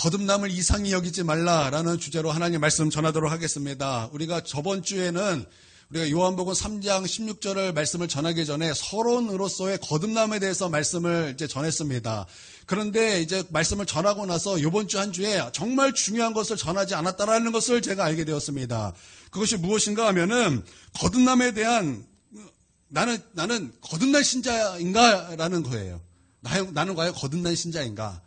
거듭남을 이상히 여기지 말라라는 주제로 하나님의 말씀 전하도록 하겠습니다. 우리가 저번 주에는 우리가 요한복음 3장 16절을 말씀을 전하기 전에 서론으로서의 거듭남에 대해서 말씀을 이제 전했습니다. 그런데 이제 말씀을 전하고 나서 이번 주 한 주에 정말 중요한 것을 전하지 않았다라는 것을 제가 알게 되었습니다. 그것이 무엇인가 하면은 거듭남에 대한 나는 거듭난 신자인가라는 거예요. 나는 과연 거듭난 신자인가?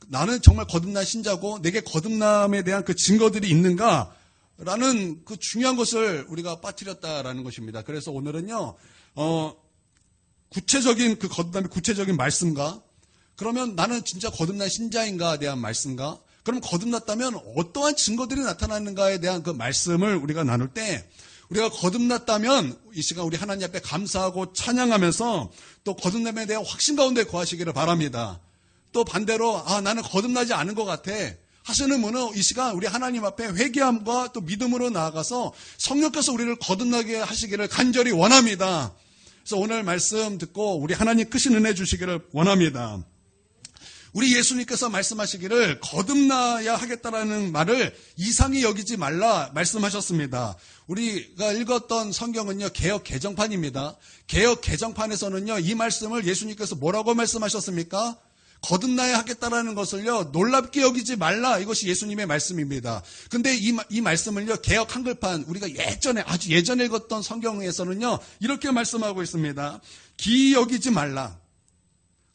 나는 정말 거듭난 신자고 내게 거듭남에 대한 그 증거들이 있는가라는 그 중요한 것을 우리가 빠뜨렸다라는 것입니다. 그래서 오늘은요, 구체적인 그 거듭남의 구체적인 말씀과 그러면 나는 진짜 거듭난 신자인가에 대한 말씀과 그럼 거듭났다면 어떠한 증거들이 나타나는가에 대한 그 말씀을 우리가 나눌 때 우리가 거듭났다면 이 시간 우리 하나님 앞에 감사하고 찬양하면서 또 거듭남에 대한 확신 가운데 거하시기를 바랍니다. 또 반대로 나는 거듭나지 않은 것 같아 하시는 분은 이 시간 우리 하나님 앞에 회개함과 또 믿음으로 나아가서 성령께서 우리를 거듭나게 하시기를 간절히 원합니다. 그래서 오늘 말씀 듣고 우리 하나님 크신 은혜 주시기를 원합니다. 우리 예수님께서 말씀하시기를 거듭나야 하겠다라는 말을 이상히 여기지 말라 말씀하셨습니다. 우리가 읽었던 성경은요, 개역 개정판입니다. 개역 개정판에서는요, 이 말씀을 예수님께서 뭐라고 말씀하셨습니까? 거듭나야 하겠다라는 것을요, 놀랍게 여기지 말라. 이것이 예수님의 말씀입니다. 근데 이 말씀을요, 개역 한글판, 우리가 아주 예전에 읽었던 성경에서는요, 이렇게 말씀하고 있습니다. 기이 여기지 말라.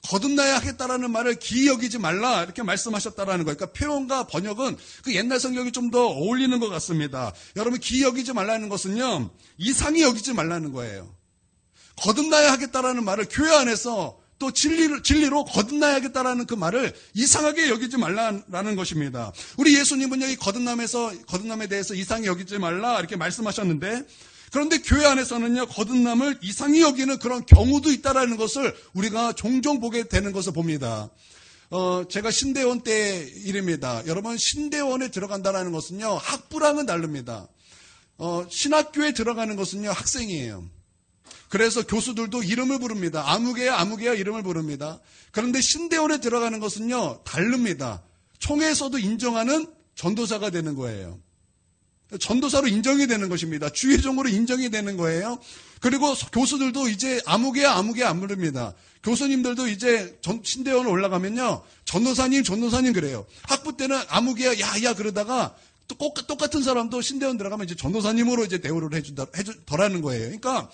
거듭나야 하겠다라는 말을 기이 여기지 말라 이렇게 말씀하셨다라는 거예요. 그러니까 표현과 번역은 그 옛날 성경이 좀 더 어울리는 것 같습니다. 여러분 기이 여기지 말라는 것은요 이상히 여기지 말라는 거예요. 거듭나야 하겠다라는 말을 교회 안에서 또 진리로 거듭나야 하겠다라는 그 말을 이상하게 여기지 말라는 것입니다. 우리 예수님은요 이 거듭남에 대해서 이상히 여기지 말라 이렇게 말씀하셨는데 그런데 교회 안에서는요, 거듭남을 이상히 여기는 그런 경우도 있다라는 것을 우리가 종종 보게 되는 것을 봅니다. 제가 신대원 때 일입니다. 여러분, 신대원에 들어간다라는 것은요, 학부랑은 다릅니다. 신학교에 들어가는 것은요, 학생이에요. 그래서 교수들도 이름을 부릅니다. 아무개야 이름을 부릅니다. 그런데 신대원에 들어가는 것은요, 다릅니다. 총회에서도 인정하는 전도사가 되는 거예요. 전도사로 인정이 되는 것입니다. 주의종으로 인정이 되는 거예요. 그리고 교수들도 이제 아무개야 안 부릅니다. 교수님들도 이제 신대원 올라가면요. 전도사님 그래요. 학부 때는 아무개야 야 그러다가 또 똑같은 사람도 신대원 들어가면 이제 전도사님으로 이제 대우를 해주더라는 거예요. 그러니까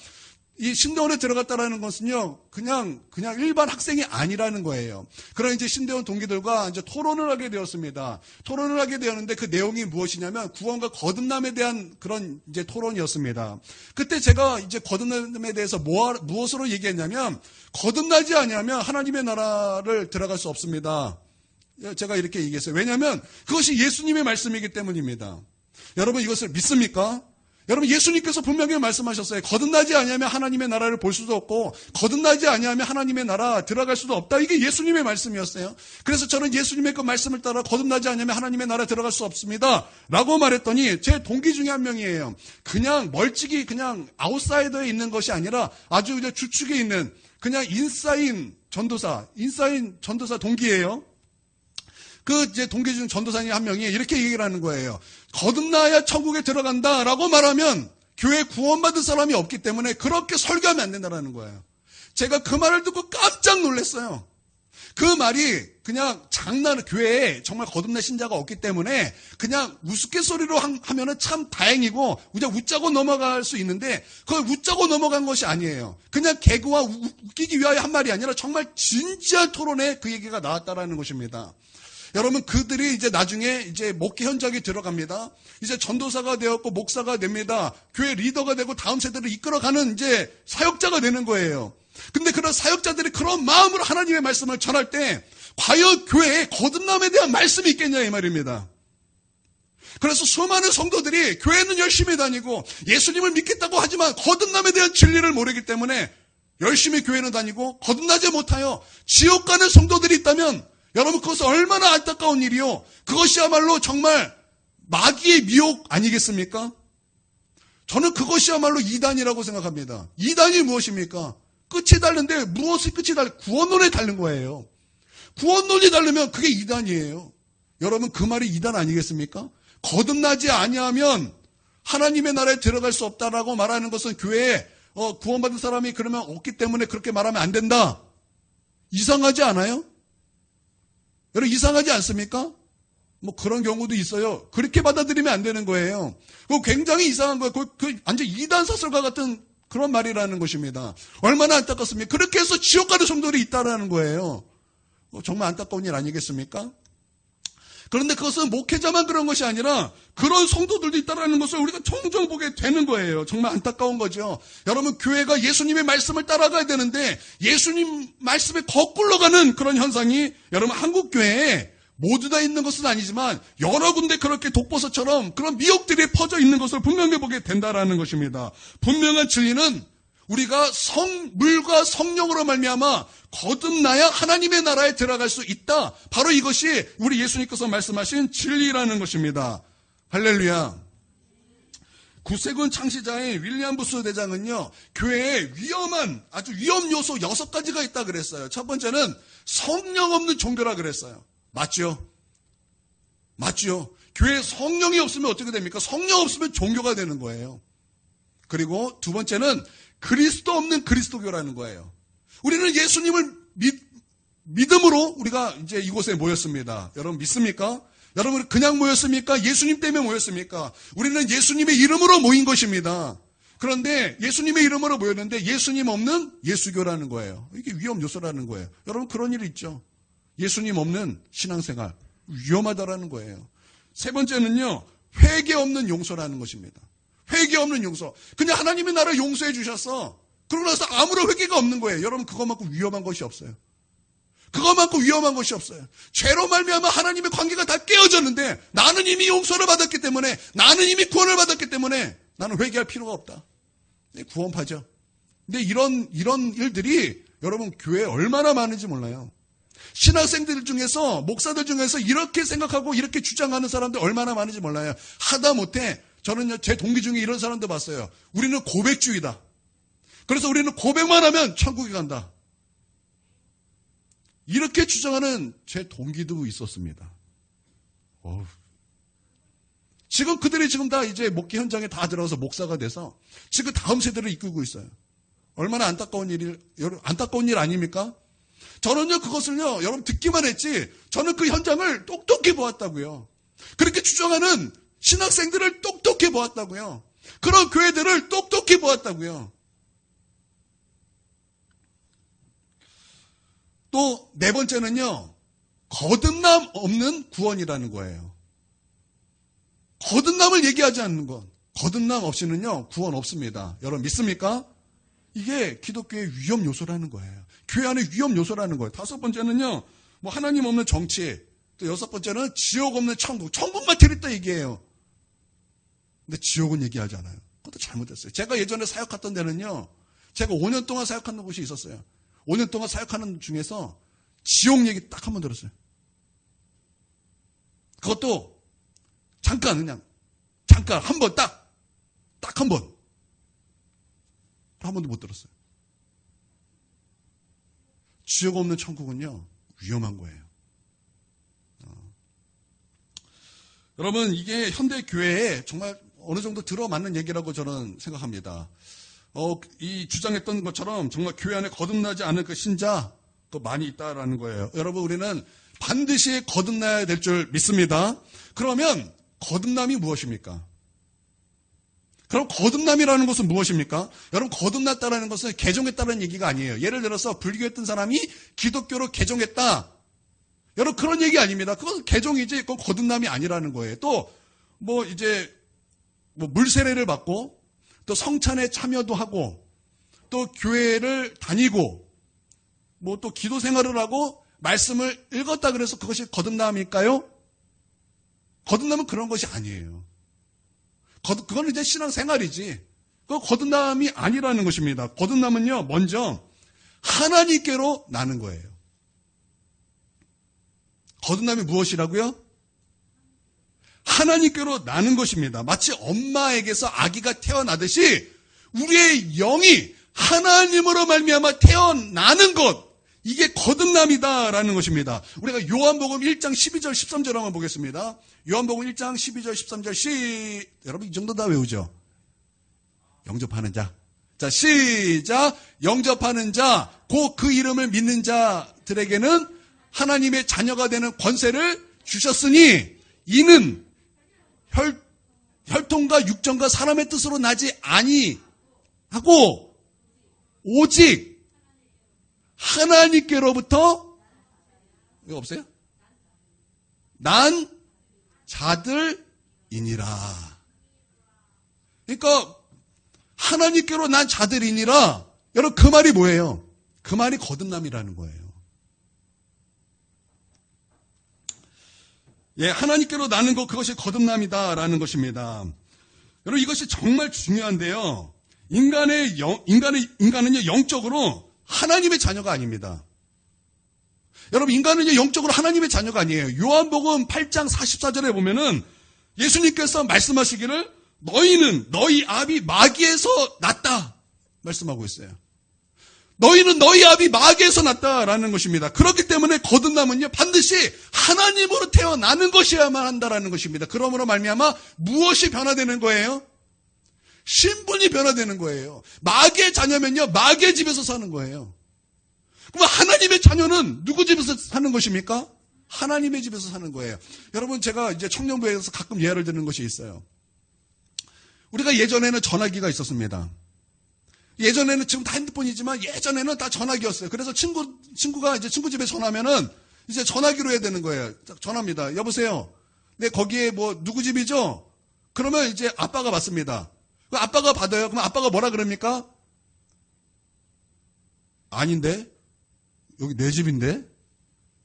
이 신대원에 들어갔다라는 것은요, 그냥 일반 학생이 아니라는 거예요. 그런 이제 신대원 동기들과 이제 토론을 하게 되었습니다. 토론을 하게 되었는데 그 내용이 무엇이냐면 구원과 거듭남에 대한 그런 이제 토론이었습니다. 그때 제가 이제 거듭남에 대해서 무엇으로 얘기했냐면, 거듭나지 아니하면 하나님의 나라를 들어갈 수 없습니다. 제가 이렇게 얘기했어요. 왜냐하면 그것이 예수님의 말씀이기 때문입니다. 여러분 이것을 믿습니까? 여러분 예수님께서 분명히 말씀하셨어요. 거듭나지 아니하면 하나님의 나라를 볼 수도 없고 거듭나지 아니하면 하나님의 나라 들어갈 수도 없다. 이게 예수님의 말씀이었어요. 그래서 저는 예수님의 그 말씀을 따라 거듭나지 아니하면 하나님의 나라 들어갈 수 없습니다 라고 말했더니 제 동기 중에 한 명이에요. 그냥 멀찍이 그냥 아웃사이더에 있는 것이 아니라 아주 이제 주축에 있는 그냥 인싸인 전도사 동기예요. 그 이제 동기 중 전도사님 한 명이 이렇게 얘기를 하는 거예요. 거듭나야 천국에 들어간다라고 말하면 교회 구원받은 사람이 없기 때문에 그렇게 설교하면 안 된다라는 거예요. 제가 그 말을 듣고 깜짝 놀랐어요. 그 말이 그냥 교회에 정말 거듭난 신자가 없기 때문에 그냥 우스갯소리로 하면은 참 다행이고 그냥 웃자고 넘어갈 수 있는데 그걸 웃자고 넘어간 것이 아니에요. 그냥 개그와 웃기기 위하여 한 말이 아니라 정말 진지한 토론에 그 얘기가 나왔다라는 것입니다. 여러분 그들이 이제 나중에 이제 목회 현장에 들어갑니다. 이제 전도사가 되었고 목사가 됩니다. 교회 리더가 되고 다음 세대를 이끌어가는 이제 사역자가 되는 거예요. 근데 그런 사역자들이 그런 마음으로 하나님의 말씀을 전할 때 과연 교회에 거듭남에 대한 말씀이 있겠냐 이 말입니다. 그래서 수많은 성도들이 교회는 열심히 다니고 예수님을 믿겠다고 하지만 거듭남에 대한 진리를 모르기 때문에 열심히 교회는 다니고 거듭나지 못하여 지옥 가는 성도들이 있다면 여러분 그것은 얼마나 안타까운 일이요. 그것이야말로 정말 마귀의 미혹 아니겠습니까? 저는 그것이야말로 이단이라고 생각합니다. 이단이 무엇입니까? 끝이 다른데 무엇이 끝이 구원론에 다른 거예요. 구원론이 다르면 그게 이단이에요. 여러분 그 말이 이단 아니겠습니까? 거듭나지 아니하면 하나님의 나라에 들어갈 수 없다라고 말하는 것은 교회에 구원받은 사람이 그러면 없기 때문에 그렇게 말하면 안 된다. 이상하지 않아요? 여러분 이상하지 않습니까? 뭐 그런 경우도 있어요. 그렇게 받아들이면 안 되는 거예요. 그거 굉장히 이상한 거예요. 그 완전 이단 사설과 같은 그런 말이라는 것입니다. 얼마나 안타깝습니까? 그렇게 해서 지옥 가는 성도들이 있다라는 거예요. 정말 안타까운 일 아니겠습니까? 그런데 그것은 목회자만 그런 것이 아니라 그런 성도들도 있다는 것을 우리가 종종 보게 되는 거예요. 정말 안타까운 거죠. 여러분 교회가 예수님의 말씀을 따라가야 되는데 예수님 말씀에 거꾸로 가는 그런 현상이 여러분 한국 교회에 모두 다 있는 것은 아니지만 여러 군데 그렇게 독버섯처럼 그런 미혹들이 퍼져 있는 것을 분명히 보게 된다라는 것입니다. 분명한 진리는 우리가 물과 성령으로 말미암아 거듭나야 하나님의 나라에 들어갈 수 있다. 바로 이것이 우리 예수님께서 말씀하신 진리라는 것입니다. 할렐루야. 구세군 창시자인 윌리엄 부스 대장은요, 교회에 아주 위험 요소 6가지가 있다 그랬어요. 첫 번째는 성령 없는 종교라 그랬어요. 맞죠? 교회에 성령이 없으면 어떻게 됩니까? 성령 없으면 종교가 되는 거예요. 그리고 두 번째는 그리스도 없는 그리스도교라는 거예요. 우리는 예수님을 믿음으로 우리가 이제 이곳에 모였습니다. 여러분 믿습니까? 여러분 그냥 모였습니까? 예수님 때문에 모였습니까? 우리는 예수님의 이름으로 모인 것입니다. 그런데 예수님의 이름으로 모였는데 예수님 없는 예수교라는 거예요. 이게 위험 요소라는 거예요. 여러분 그런 일이 있죠. 예수님 없는 신앙생활 위험하다라는 거예요. 세 번째는요, 회개 없는 용서라는 것입니다. 회개 없는 용서. 그냥 하나님의 나라 용서해 주셨어. 그러고 나서 아무런 회개가 없는 거예요. 여러분 그것만큼 위험한 것이 없어요. 죄로 말미암아 하나님의 관계가 다 깨어졌는데 나는 이미 용서를 받았기 때문에, 나는 이미 구원을 받았기 때문에 나는 회개할 필요가 없다. 구원파죠. 근데 이런 일들이 여러분 교회에 얼마나 많은지 몰라요. 신학생들 중에서, 목사들 중에서 이렇게 생각하고 이렇게 주장하는 사람들 얼마나 많은지 몰라요. 하다못해 저는요, 제 동기 중에 이런 사람도 봤어요. 우리는 고백주의다. 그래서 우리는 고백만 하면 천국에 간다. 이렇게 주장하는 제 동기도 있었습니다. 지금 그들이 지금 다 이제 목회 현장에 다 들어가서 목사가 돼서 지금 다음 세대를 이끌고 있어요. 얼마나 안타까운 일 아닙니까? 저는요, 그것을요, 여러분 듣기만 했지, 저는 그 현장을 똑똑히 보았다고요. 그렇게 주장하는 신학생들을 똑똑히 보았다고요. 그런 교회들을 똑똑히 보았다고요. 또 네 번째는요, 거듭남 없는 구원이라는 거예요. 거듭남을 얘기하지 않는 것. 거듭남 없이는요, 구원 없습니다. 여러분 믿습니까? 이게 기독교의 위험 요소라는 거예요. 교회 안에 위험 요소라는 거예요. 다섯 번째는요, 뭐 하나님 없는 정치. 또 여섯 번째는 지옥 없는 천국. 천국만 드렸다 얘기해요. 근데 지옥은 얘기하지 않아요. 그것도 잘못됐어요. 제가 예전에 사역했던 데는요, 제가 5년 동안 사역하는 곳이 있었어요. 5년 동안 사역하는 중에서 지옥 얘기 딱 한 번 들었어요. 그것도 잠깐 한 번 딱 한 번. 한 번도 못 들었어요. 지옥 없는 천국은요, 위험한 거예요. 여러분, 이게 현대 교회에 정말 어느 정도 들어맞는 얘기라고 저는 생각합니다. 이 주장했던 것처럼 정말 교회 안에 거듭나지 않은 그 신자, 많이 있다라는 거예요. 여러분, 우리는 반드시 거듭나야 될 줄 믿습니다. 그러면 거듭남이 무엇입니까? 그럼 거듭남이라는 것은 무엇입니까? 여러분, 거듭났다라는 것은 개종했다는 얘기가 아니에요. 예를 들어서 불교했던 사람이 기독교로 개종했다. 여러분, 그런 얘기 아닙니다. 그건 개종이지, 그건 거듭남이 아니라는 거예요. 또, 물세례를 받고, 또 성찬에 참여도 하고, 또 교회를 다니고, 또 기도 생활을 하고, 말씀을 읽었다 그래서 그것이 거듭남일까요? 거듭남은 그런 것이 아니에요. 그건 이제 신앙생활이지. 그거 거듭남이 아니라는 것입니다. 거듭남은요, 먼저 하나님께로 나는 거예요. 거듭남이 무엇이라고요? 하나님께로 나는 것입니다. 마치 엄마에게서 아기가 태어나듯이 우리의 영이 하나님으로 말미암아 태어나는 것, 이게 거듭남이다라는 것입니다. 우리가 요한복음 1장 12절 13절 한번 보겠습니다. 요한복음 1장 12절 13절 여러분 이 정도 다 외우죠? 영접하는 자. 자, 시작. 영접하는 자, 곧 그 이름을 믿는 자들에게는 하나님의 자녀가 되는 권세를 주셨으니 이는 혈통과 육정과 사람의 뜻으로 나지 아니하고 오직 하나님께로부터 이거 없어요? 난 자들이니라. 그러니까 하나님께로 난 자들이니라. 여러분 그 말이 뭐예요? 그 말이 거듭남이라는 거예요. 예, 하나님께로 나는 것 그것이 거듭남이다라는 것입니다. 여러분 이것이 정말 중요한데요. 인간은요 영적으로 하나님의 자녀가 아닙니다. 여러분 인간은요 영적으로 하나님의 자녀가 아니에요. 요한복음 8장 44절에 보면은 예수님께서 말씀하시기를 너희는 너희 아비 마귀에서 났다 말씀하고 있어요. 너희는 너희 아비 마귀에서 났다라는 것입니다. 그렇기 때문에 거듭남은요 반드시 하나님으로 태어나는 것이어야만 한다라는 것입니다. 그러므로 말미암아 무엇이 변화되는 거예요? 신분이 변화되는 거예요. 마귀의 자녀면요 마귀의 집에서 사는 거예요. 그럼 하나님의 자녀는 누구 집에서 사는 것입니까? 하나님의 집에서 사는 거예요. 여러분 제가 이제 청년부에서 가끔 예를 드는 것이 있어요. 우리가 예전에는 전화기가 있었습니다. 예전에는 지금 다 핸드폰이지만 예전에는 다 전화기였어요. 그래서 친구가 이제 친구 집에 전화하면은 이제 전화기로 해야 되는 거예요. 전화입니다. 여보세요. 네, 거기에 뭐 누구 집이죠? 그러면 이제 아빠가 받습니다. 아빠가 받아요. 그럼 아빠가 뭐라 그럽니까? 아닌데? 여기 내 집인데?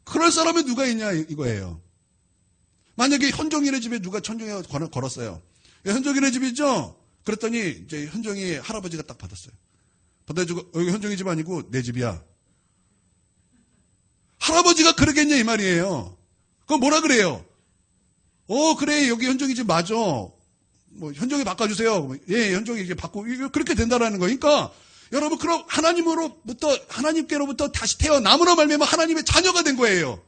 그럴 사람이 누가 있냐 이거예요. 만약에 현종이네 집에 누가 천종이가 걸었어요. 현종이네 집이죠? 그랬더니 이제 현종이 할아버지가 딱 받았어요. 받아주고 여기 현종이 집 아니고 내 집이야. 할아버지가 그러겠냐 이 말이에요. 그럼 뭐라 그래요? 그래 여기 현종이 집 맞아. 뭐 현종이 바꿔주세요. 예, 현종이 이게 바꾸고 그렇게 된다라는 거니까 여러분 그럼 하나님께로부터 다시 태어남으로 말미암아 하나님의 자녀가 된 거예요.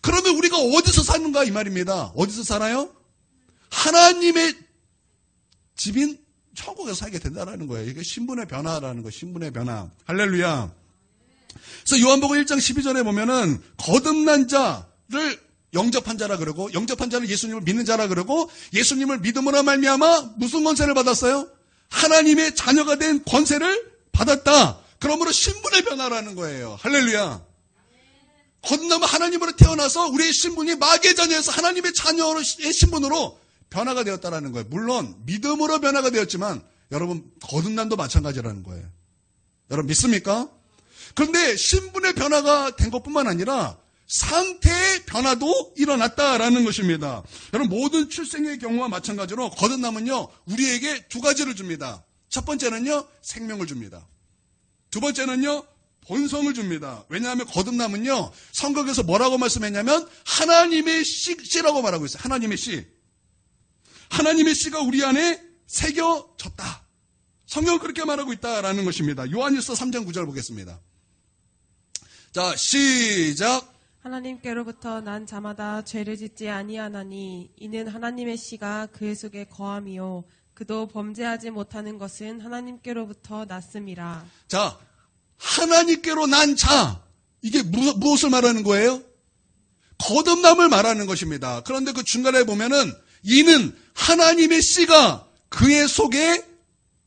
그러면 우리가 어디서 사는가 이 말입니다. 어디서 살아요? 하나님의 집인 천국에서 살게 된다라는 거예요. 이게 신분의 변화라는 거예요. 신분의 변화. 할렐루야. 그래서 요한복음 1장 12절에 보면은 거듭난 자를 영접한 자라 그러고 영접한 자는 예수님을 믿는 자라 그러고 예수님을 믿음으로 말미암아 무슨 권세를 받았어요? 하나님의 자녀가 된 권세를 받았다. 그러므로 신분의 변화라는 거예요. 할렐루야. 거듭나면 하나님으로 태어나서 우리의 신분이 마귀의 자녀에서 하나님의 자녀의 신분으로 변화가 되었다라는 거예요. 물론 믿음으로 변화가 되었지만 여러분 거듭남도 마찬가지라는 거예요. 여러분 믿습니까? 그런데 신분의 변화가 된 것뿐만 아니라 상태의 변화도 일어났다라는 것입니다. 여러분 모든 출생의 경우와 마찬가지로 거듭남은요 우리에게 두 가지를 줍니다. 첫 번째는요 생명을 줍니다. 두 번째는요 본성을 줍니다. 왜냐하면 거듭남은요 성경에서 뭐라고 말씀했냐면 하나님의 씨라고 말하고 있어요. 하나님의 씨. 하나님의 씨가 우리 안에 새겨졌다. 성경은 그렇게 말하고 있다라는 것입니다. 요한일서 3장 9절 보겠습니다. 자, 시작. 하나님께로부터 난 자마다 죄를 짓지 아니하나니 이는 하나님의 씨가 그의 속에 거함이요 그도 범죄하지 못하는 것은 하나님께로부터 났음이라. 자, 하나님께로 난 자. 이게 무엇을 말하는 거예요? 거듭남을 말하는 것입니다. 그런데 그 중간에 보면은 이는 하나님의 씨가 그의 속에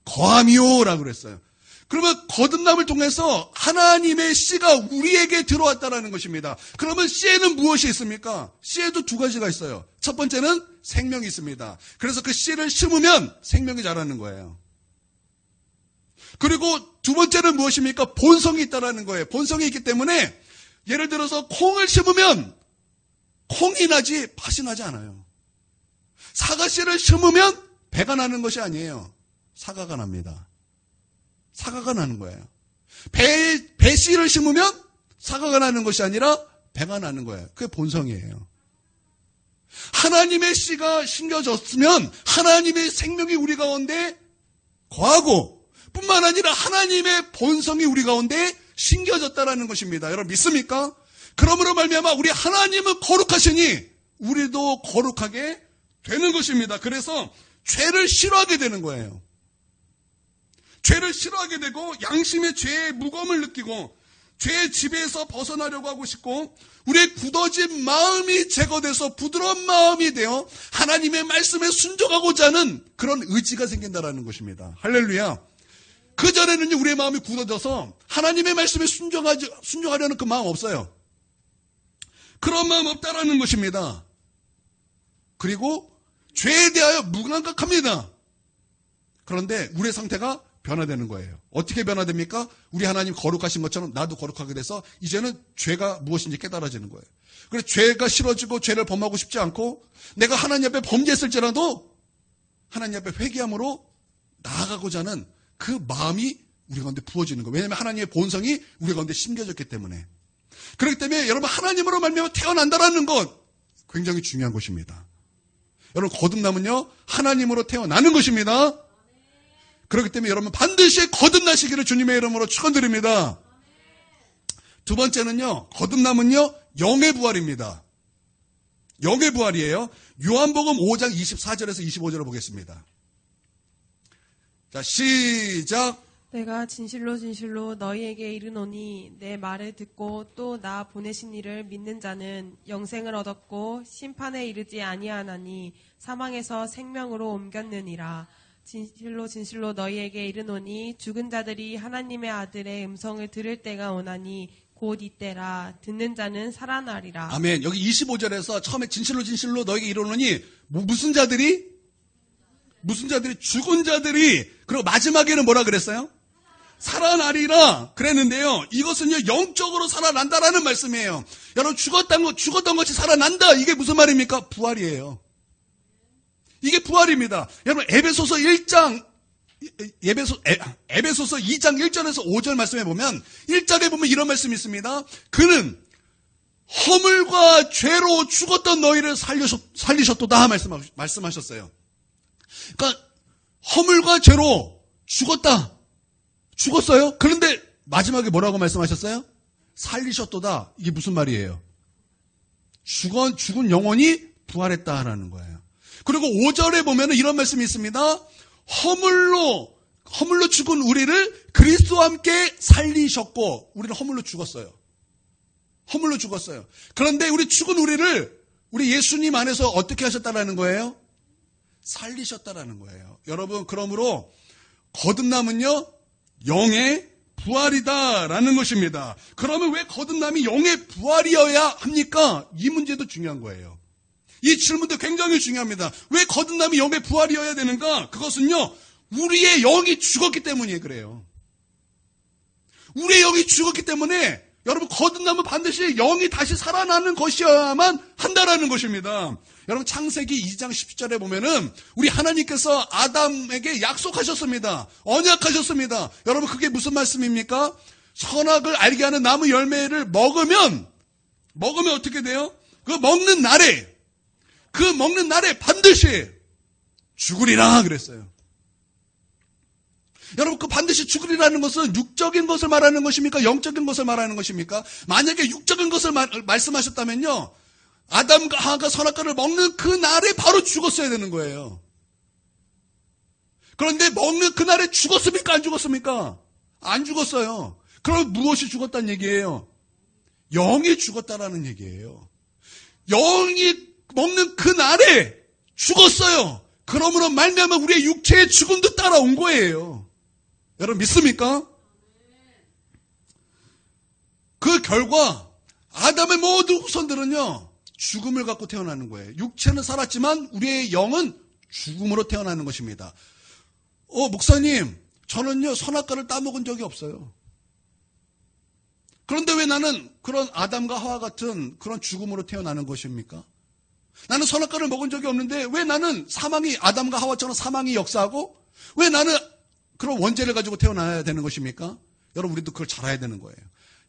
거함이요라고 그랬어요. 그러면 거듭남을 통해서 하나님의 씨가 우리에게 들어왔다라는 것입니다. 그러면 씨에는 무엇이 있습니까? 씨에도 두 가지가 있어요. 첫 번째는 생명이 있습니다. 그래서 그 씨를 심으면 생명이 자라는 거예요. 그리고 두 번째는 무엇입니까? 본성이 있다라는 거예요. 본성이 있기 때문에 예를 들어서 콩을 심으면 콩이 나지 팥이 나지 않아요. 사과씨를 심으면 배가 나는 것이 아니에요. 사과가 납니다. 사과가 나는 거예요. 배씨를 심으면 사과가 나는 것이 아니라 배가 나는 거예요. 그게 본성이에요. 하나님의 씨가 심겨졌으면 하나님의 생명이 우리 가운데 거하고 뿐만 아니라 하나님의 본성이 우리 가운데 신겨졌다라는 것입니다. 여러분 믿습니까? 그러므로 말미암아 우리 하나님은 거룩하시니 우리도 거룩하게 되는 것입니다. 그래서 죄를 싫어하게 되는 거예요. 죄를 싫어하게 되고 양심의 죄의 무거움을 느끼고 죄의 지배에서 벗어나려고 하고 싶고 우리의 굳어진 마음이 제거돼서 부드러운 마음이 되어 하나님의 말씀에 순종하고자 하는 그런 의지가 생긴다는 것입니다. 할렐루야. 그전에는요 우리의 마음이 굳어져서 하나님의 말씀에 순종하려는 그 마음 없어요. 그런 마음 없다라는 것입니다. 그리고 죄에 대하여 무감각합니다. 그런데 우리의 상태가 변화되는 거예요. 어떻게 변화됩니까? 우리 하나님 거룩하신 것처럼 나도 거룩하게 돼서 이제는 죄가 무엇인지 깨달아지는 거예요. 그래서 죄가 싫어지고 죄를 범하고 싶지 않고 내가 하나님 앞에 범죄했을지라도 하나님 앞에 회개함으로 나아가고자 하는 그 마음이 우리 가운데 부어지는 거예요. 왜냐하면 하나님의 본성이 우리 가운데 심겨졌기 때문에. 그렇기 때문에 여러분 하나님으로 말미암아 태어난다라는 것 굉장히 중요한 것입니다. 여러분 거듭남은요 하나님으로 태어나는 것입니다. 그렇기 때문에 여러분 반드시 거듭나시기를 주님의 이름으로 축원드립니다. 두 번째는요 거듭남은요 영의 부활입니다. 영의 부활이에요. 요한복음 5장 24절에서 25절을 보겠습니다. 자 시작. 내가 진실로 진실로 너희에게 이르노니 내 말을 듣고 또 나 보내신 이를 믿는 자는 영생을 얻었고 심판에 이르지 아니하나니 사망에서 생명으로 옮겼느니라. 진실로 진실로 너희에게 이르노니 죽은 자들이 하나님의 아들의 음성을 들을 때가 오나니 곧 이때라. 듣는 자는 살아나리라. 아멘. 여기 25절에서 처음에 진실로 진실로 너희에게 이르노니 무슨 자들이? 죽은 자들이. 그리고 마지막에는 뭐라 그랬어요? 살아나리라 그랬는데요. 이것은요 영적으로 살아난다라는 말씀이에요. 여러분 죽었던 것이 살아난다. 이게 무슨 말입니까? 부활이에요. 이게 부활입니다. 여러분 에베소서 2장 1절에서 5절 말씀해 보면 1절에 보면 이런 말씀이 있습니다. 그는 허물과 죄로 죽었던 너희를 살리셨도다 말씀하셨어요. 그러니까 허물과 죄로 죽었어요. 그런데 마지막에 뭐라고 말씀하셨어요? 살리셨도다. 이게 무슨 말이에요? 죽은 영혼이 부활했다라는 거예요. 그리고 5절에 보면 이런 말씀이 있습니다. 허물로 죽은 우리를 그리스도와 함께 살리셨고, 우리는 허물로 죽었어요. 그런데 우리 죽은 우리를 우리 예수님 안에서 어떻게 하셨다라는 거예요? 살리셨다라는 거예요. 여러분, 그러므로 거듭남은요, 영의 부활이다라는 것입니다. 그러면 왜 거듭남이 영의 부활이어야 합니까? 이 문제도 중요한 거예요. 이 질문도 굉장히 중요합니다. 왜 거듭남이 영의 부활이어야 되는가? 그것은요, 우리의 영이 죽었기 때문이에요. 그래요. 우리의 영이 죽었기 때문에 여러분 거듭남은 반드시 영이 다시 살아나는 것이어야만 한다라는 것입니다. 여러분 창세기 2장 10절에 보면은 우리 하나님께서 아담에게 약속하셨습니다. 언약하셨습니다. 여러분 그게 무슨 말씀입니까? 선악을 알게 하는 나무 열매를 먹으면 어떻게 돼요? 그 먹는 날에 반드시 죽으리라 그랬어요. 여러분 그 반드시 죽으리라는 것은 육적인 것을 말하는 것입니까? 영적인 것을 말하는 것입니까? 만약에 육적인 것을 말씀하셨다면요, 아담과 하와가 선악과를 먹는 그 날에 바로 죽었어야 되는 거예요. 그런데 먹는 그 날에 죽었습니까? 안 죽었습니까? 안 죽었어요. 그럼 무엇이 죽었다는 얘기예요? 영이 죽었다라는 얘기예요. 영이 먹는 그 날에 죽었어요. 그러므로 말미암아 우리의 육체의 죽음도 따라온 거예요. 여러분 믿습니까? 그 결과 아담의 모든 후손들은요, 죽음을 갖고 태어나는 거예요. 육체는 살았지만 우리의 영은 죽음으로 태어나는 것입니다. 목사님, 저는요 선악과를 따먹은 적이 없어요. 그런데 왜 나는 그런 아담과 하와 같은 그런 죽음으로 태어나는 것입니까? 나는 선악과를 먹은 적이 없는데 왜 나는 아담과 하와처럼 사망이 역사하고 왜 나는 그런 원죄를 가지고 태어나야 되는 것입니까? 여러분 우리도 그걸 잘 알아야 되는 거예요.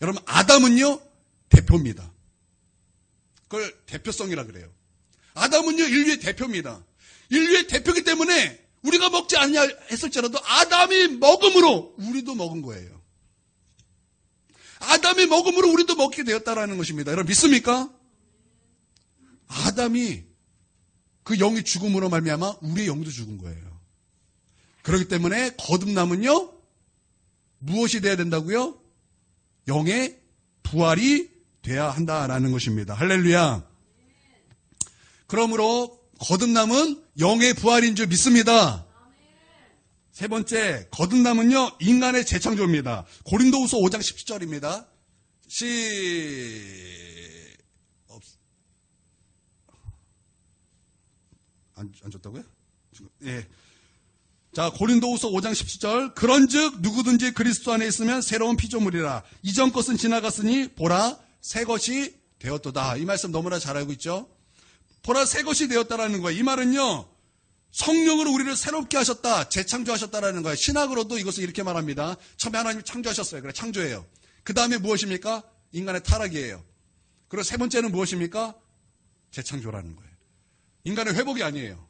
여러분 아담은요 대표입니다. 그걸 대표성이라 그래요. 아담은요 인류의 대표입니다. 인류의 대표이기 때문에 우리가 먹지 않냐 했을지라도 아담이 먹음으로 우리도 먹은 거예요. 아담이 먹음으로 우리도 먹게 되었다라는 것입니다. 여러분 믿습니까? 아담이 그 영이 죽음으로 말미암아 우리의 영도 죽은 거예요. 그렇기 때문에 거듭남은요, 무엇이 돼야 된다고요? 영의 부활이 돼야 한다라는 것입니다. 할렐루야. 그러므로 거듭남은 영의 부활인 줄 믿습니다. 세 번째, 거듭남은요, 인간의 재창조입니다. 고린도후서 5장 17절입니다. 안 줬다고요? 예. 자, 고린도후서 5장 17절. 그런즉 누구든지 그리스도 안에 있으면 새로운 피조물이라. 이전 것은 지나갔으니 보라 새 것이 되었도다. 이 말씀 너무나 잘 알고 있죠? 보라 새 것이 되었다라는 거예요. 이 말은요, 성령으로 우리를 새롭게 하셨다, 재창조하셨다라는 거예요. 신학으로도 이것을 이렇게 말합니다. 처음에 하나님이 창조하셨어요. 그래, 창조예요. 그 다음에 무엇입니까? 인간의 타락이에요. 그리고 세 번째는 무엇입니까? 재창조라는 거예요. 인간의 회복이 아니에요.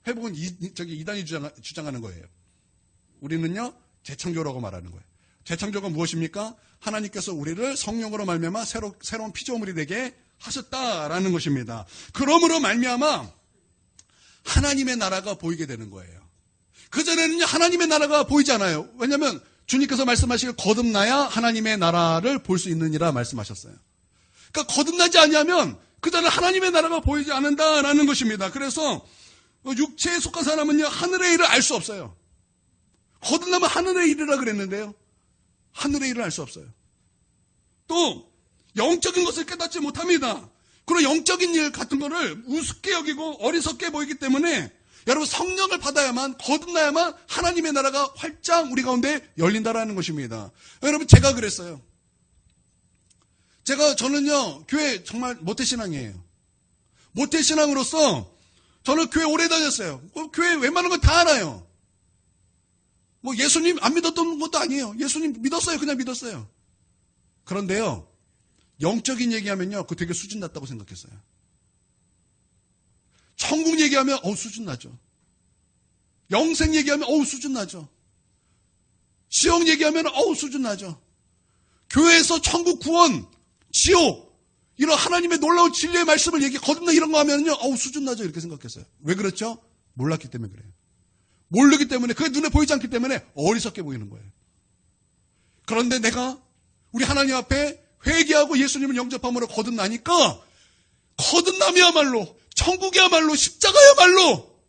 회복은 이단이 주장하는 거예요. 우리는요, 재창조라고 말하는 거예요. 재창조가 무엇입니까? 하나님께서 우리를 성령으로 말미암아 새로운 피조물이 되게 하셨다라는 것입니다. 그러므로 말미암아 하나님의 나라가 보이게 되는 거예요. 그전에는요, 하나님의 나라가 보이지 않아요. 왜냐하면 주님께서 말씀하시길 거듭나야 하나님의 나라를 볼 수 있느니라 말씀하셨어요. 그러니까 거듭나지 아니하면 그전에 하나님의 나라가 보이지 않는다라는 것입니다. 그래서 육체에 속한 사람은요, 하늘의 일을 알 수 없어요. 거듭나면 하늘의 일이라 그랬는데요, 하늘의 일을 알 수 없어요. 또 영적인 것을 깨닫지 못합니다. 그리고 영적인 일 같은 거를 우습게 여기고 어리석게 보이기 때문에 여러분 성령을 받아야만, 거듭나야만 하나님의 나라가 활짝 우리 가운데 열린다라는 것입니다. 여러분 제가 그랬어요. 저는요, 교회 정말 모태신앙이에요. 모태신앙으로서 저는 교회 오래 다녔어요. 교회 웬만한 건 다 알아요. 뭐 예수님 안 믿었던 것도 아니에요. 예수님 믿었어요. 그냥 믿었어요. 그런데요, 영적인 얘기하면요, 그거 되게 수준 낮다고 생각했어요. 천국 얘기하면 수준 나죠. 영생 얘기하면 수준 나죠. 지옥 얘기하면 수준 나죠. 교회에서 천국 구원, 지옥, 이런 하나님의 놀라운 진리의 말씀을 거듭나 이런 거 하면요, 수준 나죠. 이렇게 생각했어요. 왜 그렇죠? 몰랐기 때문에 그래요. 모르기 때문에, 그게 눈에 보이지 않기 때문에 어리석게 보이는 거예요. 그런데 내가 우리 하나님 앞에 회개하고 예수님을 영접함으로 거듭나니까, 거듭남이야말로, 천국이야말로, 십자가야말로,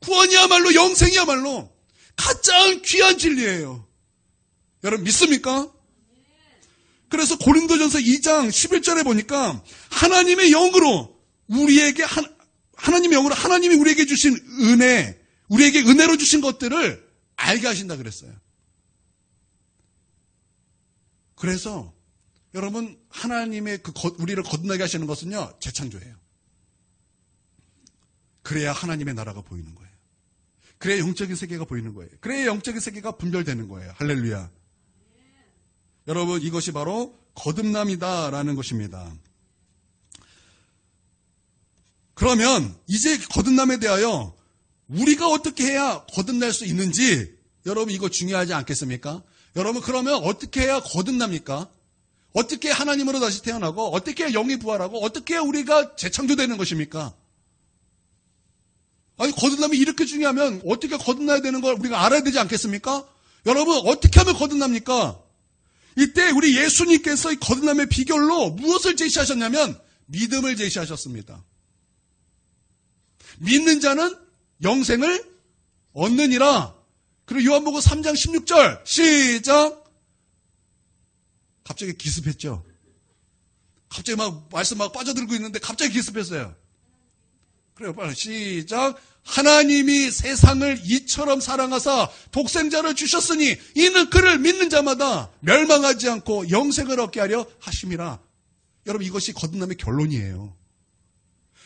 구원이야말로, 영생이야말로 가장 귀한 진리예요. 여러분 믿습니까? 그래서 고린도전서 2장 11절에 보니까 하나님의 영으로 하나님의 영으로 하나님이 우리에게 주신 은혜, 우리에게 은혜로 주신 것들을 알게 하신다 그랬어요. 그래서 여러분, 하나님의 우리를 거듭나게 하시는 것은요, 재창조예요. 그래야 하나님의 나라가 보이는 거예요. 그래야 영적인 세계가 보이는 거예요. 그래야 영적인 세계가 분별되는 거예요. 할렐루야. 여러분, 이것이 바로 거듭남이다라는 것입니다. 그러면 이제 거듭남에 대하여 우리가 어떻게 해야 거듭날 수 있는지, 여러분 이거 중요하지 않겠습니까? 여러분, 그러면 어떻게 해야 거듭납니까? 어떻게 하나님으로 다시 태어나고, 어떻게 해야 영이 부활하고, 어떻게 해야 우리가 재창조되는 것입니까? 아니, 거듭남이 이렇게 중요하면 어떻게 거듭나야 되는 걸 우리가 알아야 되지 않겠습니까? 여러분, 어떻게 하면 거듭납니까? 이때 우리 예수님께서 이 거듭남의 비결로 무엇을 제시하셨냐면 믿음을 제시하셨습니다. 믿는 자는 영생을 얻느니라. 그리고 요한복음 3장 16절 시작. 갑자기 기습했죠. 갑자기 말씀 빠져들고 있는데 갑자기 기습했어요. 그래요, 빨리 시작. 하나님이 세상을 이처럼 사랑하사 독생자를 주셨으니 이는 그를 믿는 자마다 멸망하지 않고 영생을 얻게 하려 하심이라. 여러분, 이것이 거듭남의 결론이에요.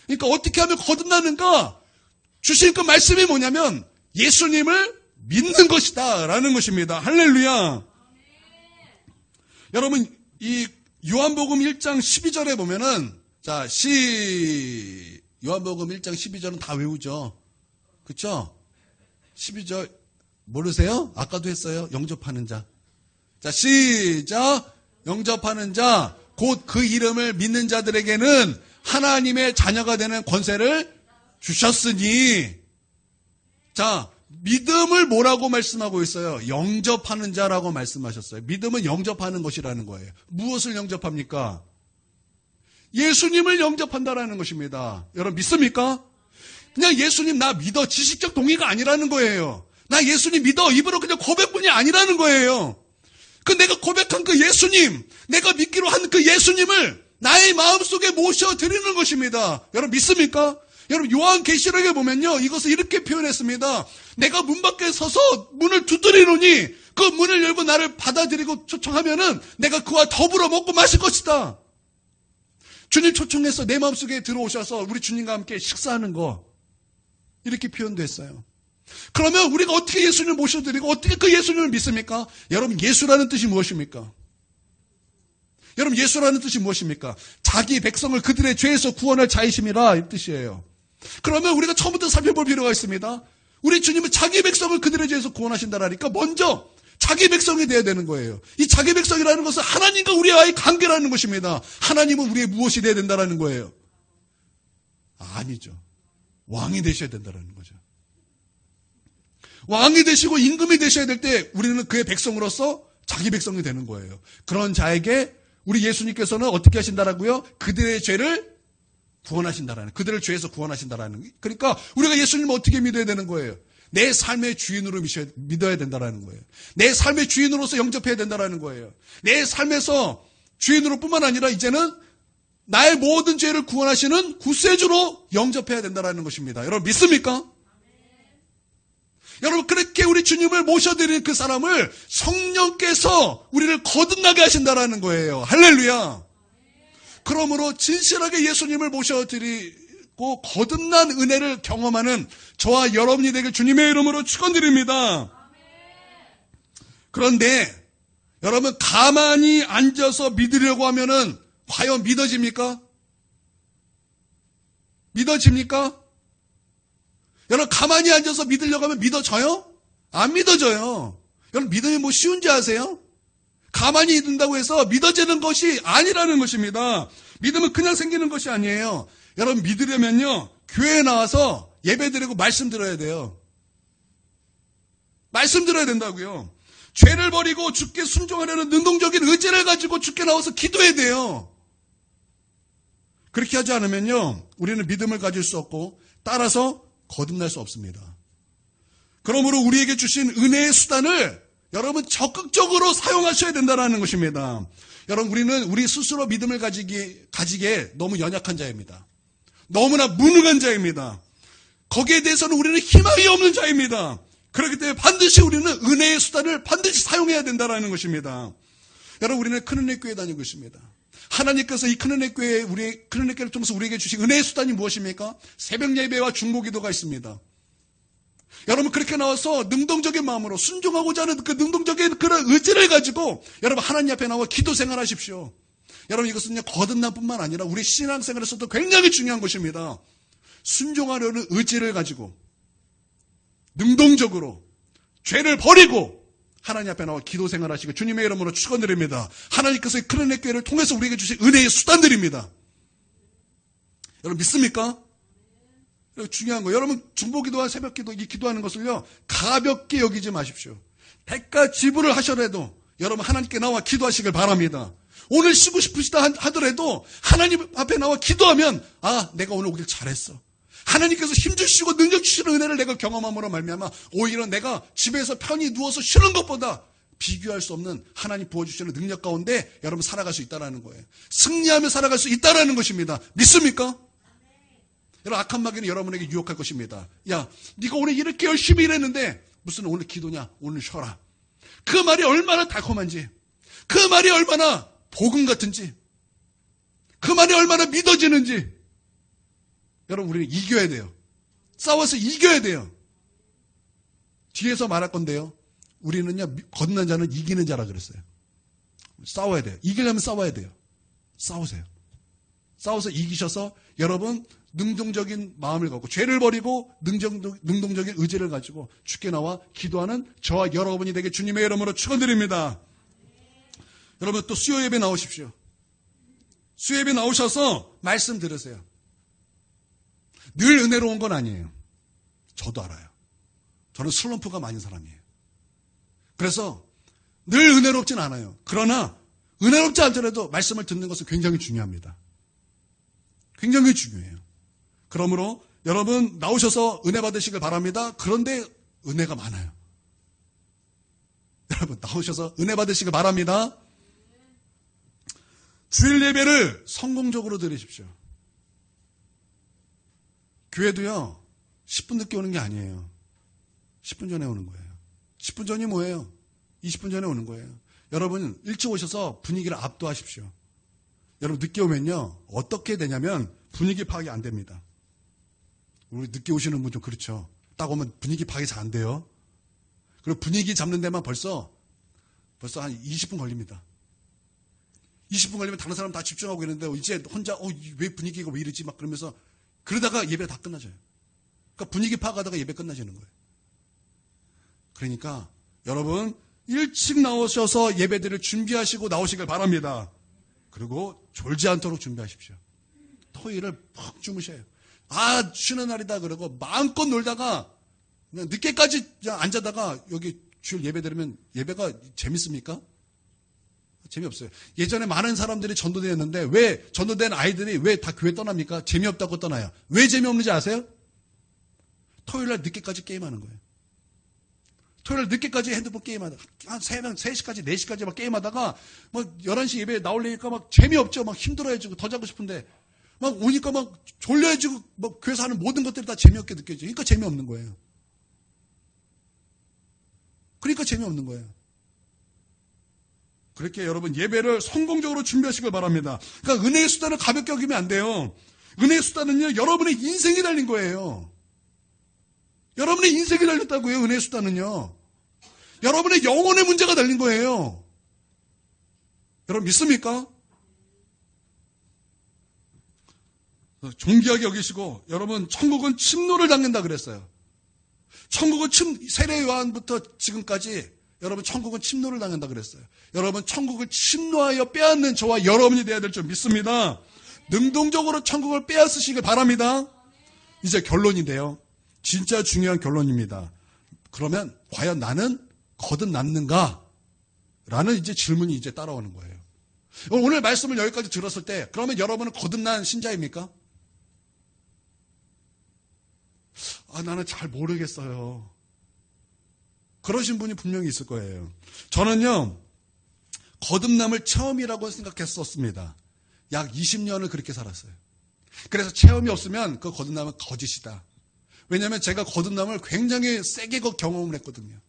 그러니까 어떻게 하면 거듭나는가? 주신 그 말씀이 뭐냐면 예수님을 믿는 것이다 라는 것입니다. 할렐루야. 여러분, 이 요한복음 1장 12절에 보면은, 요한복음 1장 12절은 다 외우죠. 그쵸? 12절 모르세요? 아까도 했어요. 영접하는 자. 자, 시작. 영접하는 자, 곧 그 이름을 믿는 자들에게는 하나님의 자녀가 되는 권세를 주셨으니. 자, 믿음을 뭐라고 말씀하고 있어요? 영접하는 자라고 말씀하셨어요. 믿음은 영접하는 것이라는 거예요. 무엇을 영접합니까? 예수님을 영접한다라는 것입니다. 여러분 믿습니까? 그냥 예수님 나 믿어 지식적 동의가 아니라는 거예요. 나 예수님 믿어 입으로 그냥 고백뿐이 아니라는 거예요. 그 내가 고백한 그 예수님, 내가 믿기로 한 그 예수님을 나의 마음속에 모셔드리는 것입니다. 여러분 믿습니까? 여러분 요한계시록에 보면요 이것을 이렇게 표현했습니다. 내가 문 밖에 서서 문을 두드리노니 그 문을 열고 나를 받아들이고 초청하면은 내가 그와 더불어 먹고 마실 것이다. 주님 초청해서 내 마음속에 들어오셔서 우리 주님과 함께 식사하는 거 이렇게 표현됐어요. 그러면 우리가 어떻게 예수님을 모셔드리고 어떻게 그 예수님을 믿습니까? 여러분 예수라는 뜻이 무엇입니까? 여러분 예수라는 뜻이 무엇입니까? 자기 백성을 그들의 죄에서 구원할 자이심이라 이 뜻이에요. 그러면 우리가 처음부터 살펴볼 필요가 있습니다. 우리 주님은 자기 백성을 그들의 죄에서 구원하신다라니까 먼저 자기 백성이 되어야 되는 거예요. 이 자기 백성이라는 것은 하나님과 우리와의 관계라는 것입니다. 하나님은 우리의 무엇이 되어야 된다는 거예요? 아니죠. 왕이 되셔야 된다는 거죠. 왕이 되시고 임금이 되셔야 될 때 우리는 그의 백성으로서 자기 백성이 되는 거예요. 그런 자에게 우리 예수님께서는 어떻게 하신다라고요? 그들의 죄를 구원하신다라는, 그들을 죄에서 구원하신다라는. 그러니까 우리가 예수님을 어떻게 믿어야 되는 거예요? 내 삶의 주인으로 믿어야 된다라는 거예요. 내 삶의 주인으로서 영접해야 된다라는 거예요. 내 삶에서 주인으로 뿐만 아니라 이제는 나의 모든 죄를 구원하시는 구세주로 영접해야 된다라는 것입니다. 여러분 믿습니까? 여러분 그렇게 우리 주님을 모셔드리는 그 사람을 성령께서 우리를 거듭나게 하신다라는 거예요. 할렐루야. 그러므로 진실하게 예수님을 모셔드리고 거듭난 은혜를 경험하는 저와 여러분이 되길 주님의 이름으로 축원드립니다. 그런데 여러분 가만히 앉아서 믿으려고 하면은 과연 믿어집니까? 믿어집니까? 여러분 가만히 앉아서 믿으려고 하면 믿어져요? 안 믿어져요. 여러분 믿음이 뭐 쉬운지 아세요? 가만히 있는다고 해서 믿어지는 것이 아니라는 것입니다. 믿음은 그냥 생기는 것이 아니에요. 여러분 믿으려면요 교회에 나와서 예배 드리고 말씀 들어야 돼요. 말씀 들어야 된다고요. 죄를 버리고 주께 순종하려는 능동적인 의지를 가지고 주께 나와서 기도해야 돼요. 그렇게 하지 않으면요 우리는 믿음을 가질 수 없고 따라서 거듭날 수 없습니다. 그러므로 우리에게 주신 은혜의 수단을 여러분 적극적으로 사용하셔야 된다는 것입니다. 여러분 우리는 우리 스스로 믿음을 가지기에 너무 연약한 자입니다. 너무나 무능한 자입니다. 거기에 대해서는 우리는 희망이 없는 자입니다. 그렇기 때문에 반드시 우리는 은혜의 수단을 반드시 사용해야 된다는 것입니다. 여러분 우리는 큰은혜 교회 다니고 있습니다. 하나님께서 이 큰은혜 교회 큰은혜 교회를 통해서 우리에게 주신 은혜의 수단이 무엇입니까? 새벽 예배와 중보기도가 있습니다. 여러분 그렇게 나와서 능동적인 마음으로 순종하고자 하는 그 능동적인 그런 의지를 가지고 여러분 하나님 앞에 나와 기도 생활하십시오. 여러분 이것은 거듭남뿐만 아니라 우리 신앙생활에서도 굉장히 중요한 것입니다. 순종하려는 의지를 가지고 능동적으로 죄를 버리고 하나님 앞에 나와 기도 생활하시고 주님의 이름으로 축원드립니다. 하나님께서 큰 은혜 교회를 통해서 우리에게 주신 은혜의 수단들입니다. 여러분 믿습니까? 중요한 거. 여러분 중보기도와 새벽기도 이 기도하는 것을요 가볍게 여기지 마십시오. 대가 지불을 하셔라도 여러분 하나님께 나와 기도하시길 바랍니다. 오늘 쉬고 싶으시다 하더라도 하나님 앞에 나와 기도하면 내가 오늘 오길 잘했어. 하나님께서 힘주시고 능력 주시는 은혜를 내가 경험함으로 말미암아 오히려 내가 집에서 편히 누워서 쉬는 것보다 비교할 수 없는 하나님 부어주시는 능력 가운데 여러분 살아갈 수 있다는 거예요. 승리하며 살아갈 수 있다는 것입니다. 믿습니까? 여러분 악한 마귀는 여러분에게 유혹할 것입니다. 야, 네가 오늘 이렇게 열심히 일했는데 무슨 오늘 기도냐? 오늘 쉬어라. 그 말이 얼마나 달콤한지, 그 말이 얼마나 복음 같은지, 그 말이 얼마나 믿어지는지 여러분 우리는 이겨야 돼요. 싸워서 이겨야 돼요. 뒤에서 말할 건데요. 우리는요 거듭난 자는 이기는 자라 그랬어요. 싸워야 돼요. 이기려면 싸워야 돼요. 싸우세요. 싸워서 이기셔서 여러분 능동적인 마음을 갖고 죄를 버리고 능동적인 의지를 가지고 주께 나와 기도하는 저와 여러분이 되게 주님의 이름으로 축원드립니다. 여러분 또 수요 예배 나오십시오. 수요 예배 나오셔서 말씀 들으세요. 늘 은혜로운 건 아니에요. 저도 알아요. 저는 슬럼프가 많은 사람이에요. 그래서 늘 은혜롭진 않아요. 그러나 은혜롭지 않더라도 말씀을 듣는 것은 굉장히 중요합니다. 굉장히 중요해요. 그러므로 여러분 나오셔서 은혜 받으시길 바랍니다. 그런데 은혜가 많아요. 여러분 나오셔서 은혜 받으시길 바랍니다. 주일 예배를 성공적으로 드리십시오. 교회도요 10분 늦게 오는 게 아니에요. 10분 전에 오는 거예요. 10분 전이 뭐예요? 20분 전에 오는 거예요. 여러분 일찍 오셔서 분위기를 압도하십시오. 여러분 늦게 오면요 어떻게 되냐면 분위기 파악이 안 됩니다. 우리 늦게 오시는 분 좀 그렇죠. 딱 오면 분위기 파악이 잘 안 돼요. 그리고 분위기 잡는 데만 벌써 한 20분 걸립니다. 20분 걸리면 다른 사람 다 집중하고 있는데 이제 혼자 왜 분위기가 왜 이러지 막 그러면서 그러다가 예배 다 끝나져요. 그러니까 분위기 파악하다가 예배 끝나지는 거예요. 그러니까 여러분 일찍 나오셔서 예배들을 준비하시고 나오시길 바랍니다. 그리고 졸지 않도록 준비하십시오. 토요일을 푹 주무셔요. 쉬는 날이다 그러고 마음껏 놀다가 그냥 늦게까지 앉아다가 여기 주일 예배 들으면 예배가 재밌습니까? 재미없어요. 예전에 많은 사람들이 전도되었는데 왜 전도된 아이들이 왜 다 교회 떠납니까? 재미없다고 떠나요. 왜 재미없는지 아세요? 토요일날 늦게까지 게임하는 거예요. 토요일 늦게까지 핸드폰 게임하다가 한 3시까지 4시까지 막 게임하다가 뭐 11시 예배에 나오려니까 막 재미없죠. 막 힘들어해지고 더 자고 싶은데 막 오니까 막 졸려해지고 막 교회에서 하는 모든 것들이 다 재미없게 느껴져요. 그러니까 재미없는 거예요. 그러니까 재미없는 거예요. 그렇게 여러분 예배를 성공적으로 준비하시길 바랍니다. 그러니까 은혜의 수단을 가볍게 여기면 안 돼요. 은혜의 수단은요 여러분의 인생이 달린 거예요. 여러분의 인생이 달렸다고요. 은혜의 수단은요. 여러분의 영혼의 문제가 달린 거예요. 여러분 믿습니까? 존귀하게 여기시고 여러분 천국은 침노를 당한다 그랬어요. 천국은 세례 요한부터 지금까지 여러분 천국은 침노를 당한다 그랬어요. 여러분 천국을 침노하여 빼앗는 저와 여러분이 되어야 될 줄 믿습니다. 능동적으로 천국을 빼앗으시길 바랍니다. 이제 결론인데요. 진짜 중요한 결론입니다. 그러면 과연 나는 거듭났는가? 라는 이제 질문이 이제 따라오는 거예요. 오늘 말씀을 여기까지 들었을 때 그러면 여러분은 거듭난 신자입니까? 나는 잘 모르겠어요. 그러신 분이 분명히 있을 거예요. 저는요 거듭남을 체험이라고 생각했었습니다. 약 20년을 그렇게 살았어요. 그래서 체험이 없으면 그 거듭남은 거짓이다. 왜냐하면 제가 거듭남을 굉장히 세게 경험을 했거든요.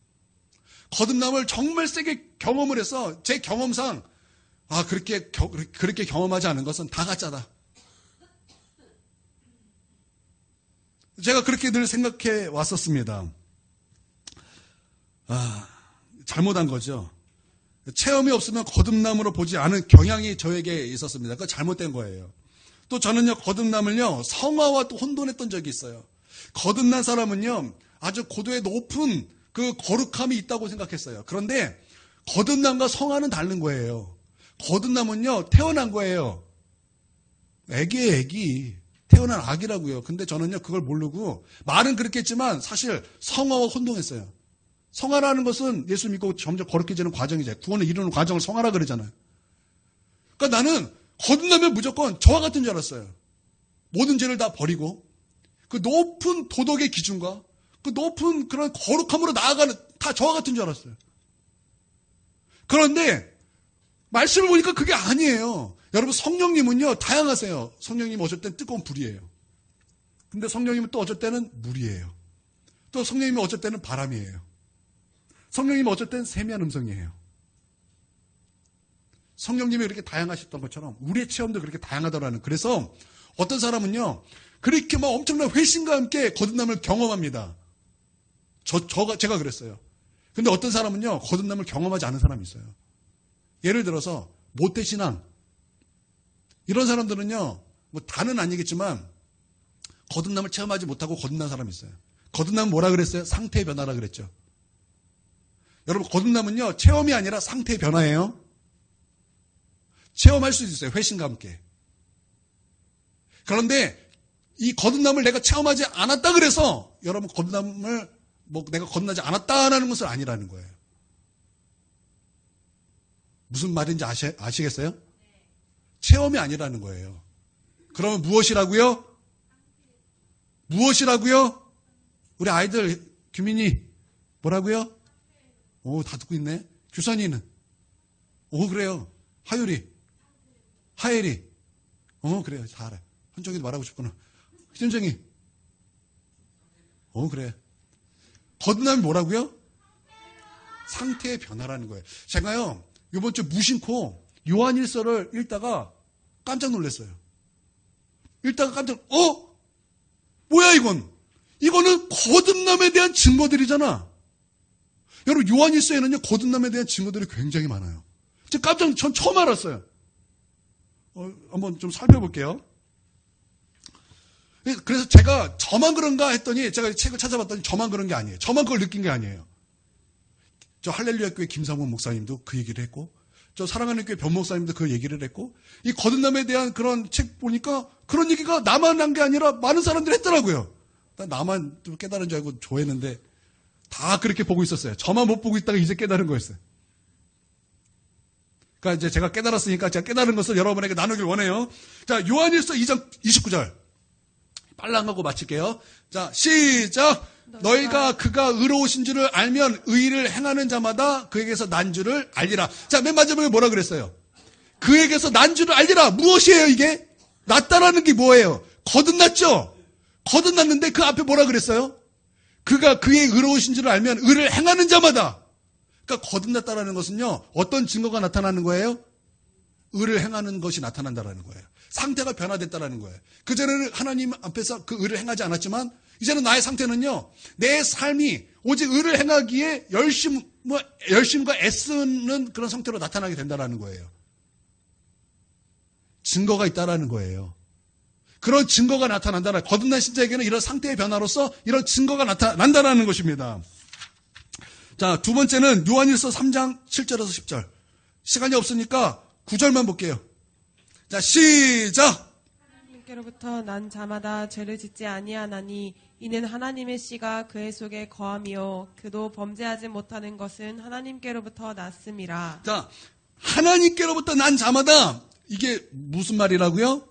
거듭남을 정말 세게 경험을 해서 제 경험상 그렇게 경험하지 않은 것은 다 가짜다. 제가 그렇게 늘 생각해 왔었습니다. 잘못한 거죠. 체험이 없으면 거듭남으로 보지 않은 경향이 저에게 있었습니다. 그거 잘못된 거예요. 또 저는요 거듭남을요 성화와 또 혼돈했던 적이 있어요. 거듭난 사람은요 아주 고도의 높은 그 거룩함이 있다고 생각했어요. 그런데 거듭남과 성화는 다른 거예요. 거듭남은요 태어난 거예요. 애기예요, 애기. 태어난 아기라고요. 근데 저는요 그걸 모르고 말은 그렇게 했지만 사실 성화와 혼동했어요. 성화라는 것은 예수 믿고 점점 거룩해지는 과정이죠. 구원을 이루는 과정을 성화라 그러잖아요. 그러니까 나는 거듭나면 무조건 저와 같은 줄 알았어요. 모든 죄를 다 버리고 그 높은 도덕의 기준과 그 높은 그런 거룩함으로 나아가는 다 저와 같은 줄 알았어요. 그런데 말씀을 보니까 그게 아니에요. 여러분 성령님은요 다양하세요. 성령님 어쩔 땐 뜨거운 불이에요. 근데 성령님은 또 어쩔 때는 물이에요. 또 성령님은 어쩔 때는 바람이에요. 성령님은 어쩔 땐 세미한 음성이에요. 성령님이 그렇게 다양하셨던 것처럼 우리의 체험도 그렇게 다양하더라는. 그래서 어떤 사람은요 그렇게 막 엄청난 회심과 함께 거듭남을 경험합니다. 제가 그랬어요. 근데 어떤 사람은요 거듭남을 경험하지 않은 사람이 있어요. 예를 들어서 모태신앙 이런 사람들은요 뭐 다는 아니겠지만 거듭남을 체험하지 못하고 거듭난 사람이 있어요. 거듭남은 뭐라 그랬어요? 상태의 변화라 그랬죠. 여러분 거듭남은요 체험이 아니라 상태의 변화예요. 체험할 수도 있어요. 회심과 함께. 그런데 이 거듭남을 내가 체험하지 않았다 그래서 여러분 거듭남을 내가 거듭나지 않았다라는 것은 아니라는 거예요. 무슨 말인지 아시겠어요? 체험이 아니라는 거예요. 그러면 무엇이라고요? 무엇이라고요? 우리 아이들 규민이 뭐라고요? 오, 다 듣고 있네. 규선이는? 오, 그래요. 하율이. 그래요. 다 알아요. 한정이도 말하고 싶구나. 희준정이. 그래. 거듭남이 뭐라고요? 상태의 변화라는 거예요. 제가요, 이번 주 무심코 요한일서를 읽다가 깜짝 놀랐어요. 뭐야 이건? 이거는 거듭남에 대한 증거들이잖아. 여러분, 요한일서에는요, 거듭남에 대한 증거들이 굉장히 많아요. 전 처음 알았어요. 한번 좀 살펴볼게요. 그래서 제가 저만 그런가 했더니 제가 책을 찾아봤더니 저만 그런 게 아니에요. 저만 그걸 느낀 게 아니에요. 저 할렐루야 교회 김상훈 목사님도 그 얘기를 했고, 저 사랑하는 교회 변 목사님도 그 얘기를 했고, 이 거듭남에 대한 그런 책 보니까 그런 얘기가 나만 한 게 아니라 많은 사람들이 했더라고요. 나만 좀 깨달은 줄 알고 좋아했는데 다 그렇게 보고 있었어요. 저만 못 보고 있다가 이제 깨달은 거였어요. 그러니까 이제 제가 깨달았으니까 제가 깨달은 것을 여러분에게 나누길 원해요. 자, 요한일서 2장 29절. 빨라 안 가고 마칠게요. 자, 시작. 너희가 그가 의로우신 줄을 알면 의를 행하는 자마다 그에게서 난 줄을 알리라. 자, 맨 마지막에 뭐라 그랬어요? 그에게서 난 줄을 알리라. 무엇이에요, 이게? 낫다라는 게 뭐예요? 거듭났죠? 거듭났는데 그 앞에 뭐라 그랬어요? 그가 그의 의로우신 줄을 알면 의를 행하는 자마다. 그러니까 거듭났다라는 것은요, 어떤 증거가 나타나는 거예요? 의를 행하는 것이 나타난다라는 거예요. 상태가 변화됐다라는 거예요. 그전에는 하나님 앞에서 그 의를 행하지 않았지만 이제는 나의 상태는요, 내 삶이 오직 의를 행하기에 열심과 애쓰는 그런 상태로 나타나게 된다라는 거예요. 증거가 있다라는 거예요. 그런 증거가 나타난다는, 거듭난 신자에게는 이런 상태의 변화로서 이런 증거가 나타난다라는 것입니다. 자, 두 번째는 요한일서 3장 7절에서 10절. 시간이 없으니까 9절만 볼게요. 자, 시작! 하나님께로부터 난 자마다 죄를 짓지 아니하나니 이는 하나님의 씨가 그의 속에 거함이요 그도 범죄하지 못하는 것은 하나님께로부터 났음이라. 자, 하나님께로부터 난 자마다, 이게 무슨 말이라고요?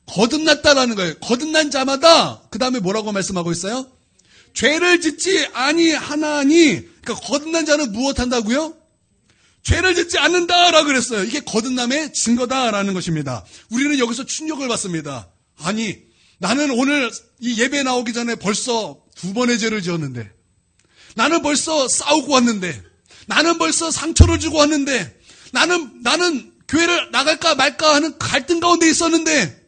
거듭났다라는 거예요. 거듭난 자마다 그 다음에 뭐라고 말씀하고 있어요? 죄를 짓지 아니하나니. 그러니까 거듭난 자는 무엇한다고요? 죄를 짓지 않는다라고 그랬어요. 이게 거듭남의 증거다라는 것입니다. 우리는 여기서 충격을 받습니다. 아니, 나는 오늘 이 예배 나오기 전에 벌써 2번의 죄를 지었는데, 나는 벌써 싸우고 왔는데, 나는 벌써 상처를 주고 왔는데, 나는 교회를 나갈까 말까 하는 갈등 가운데 있었는데,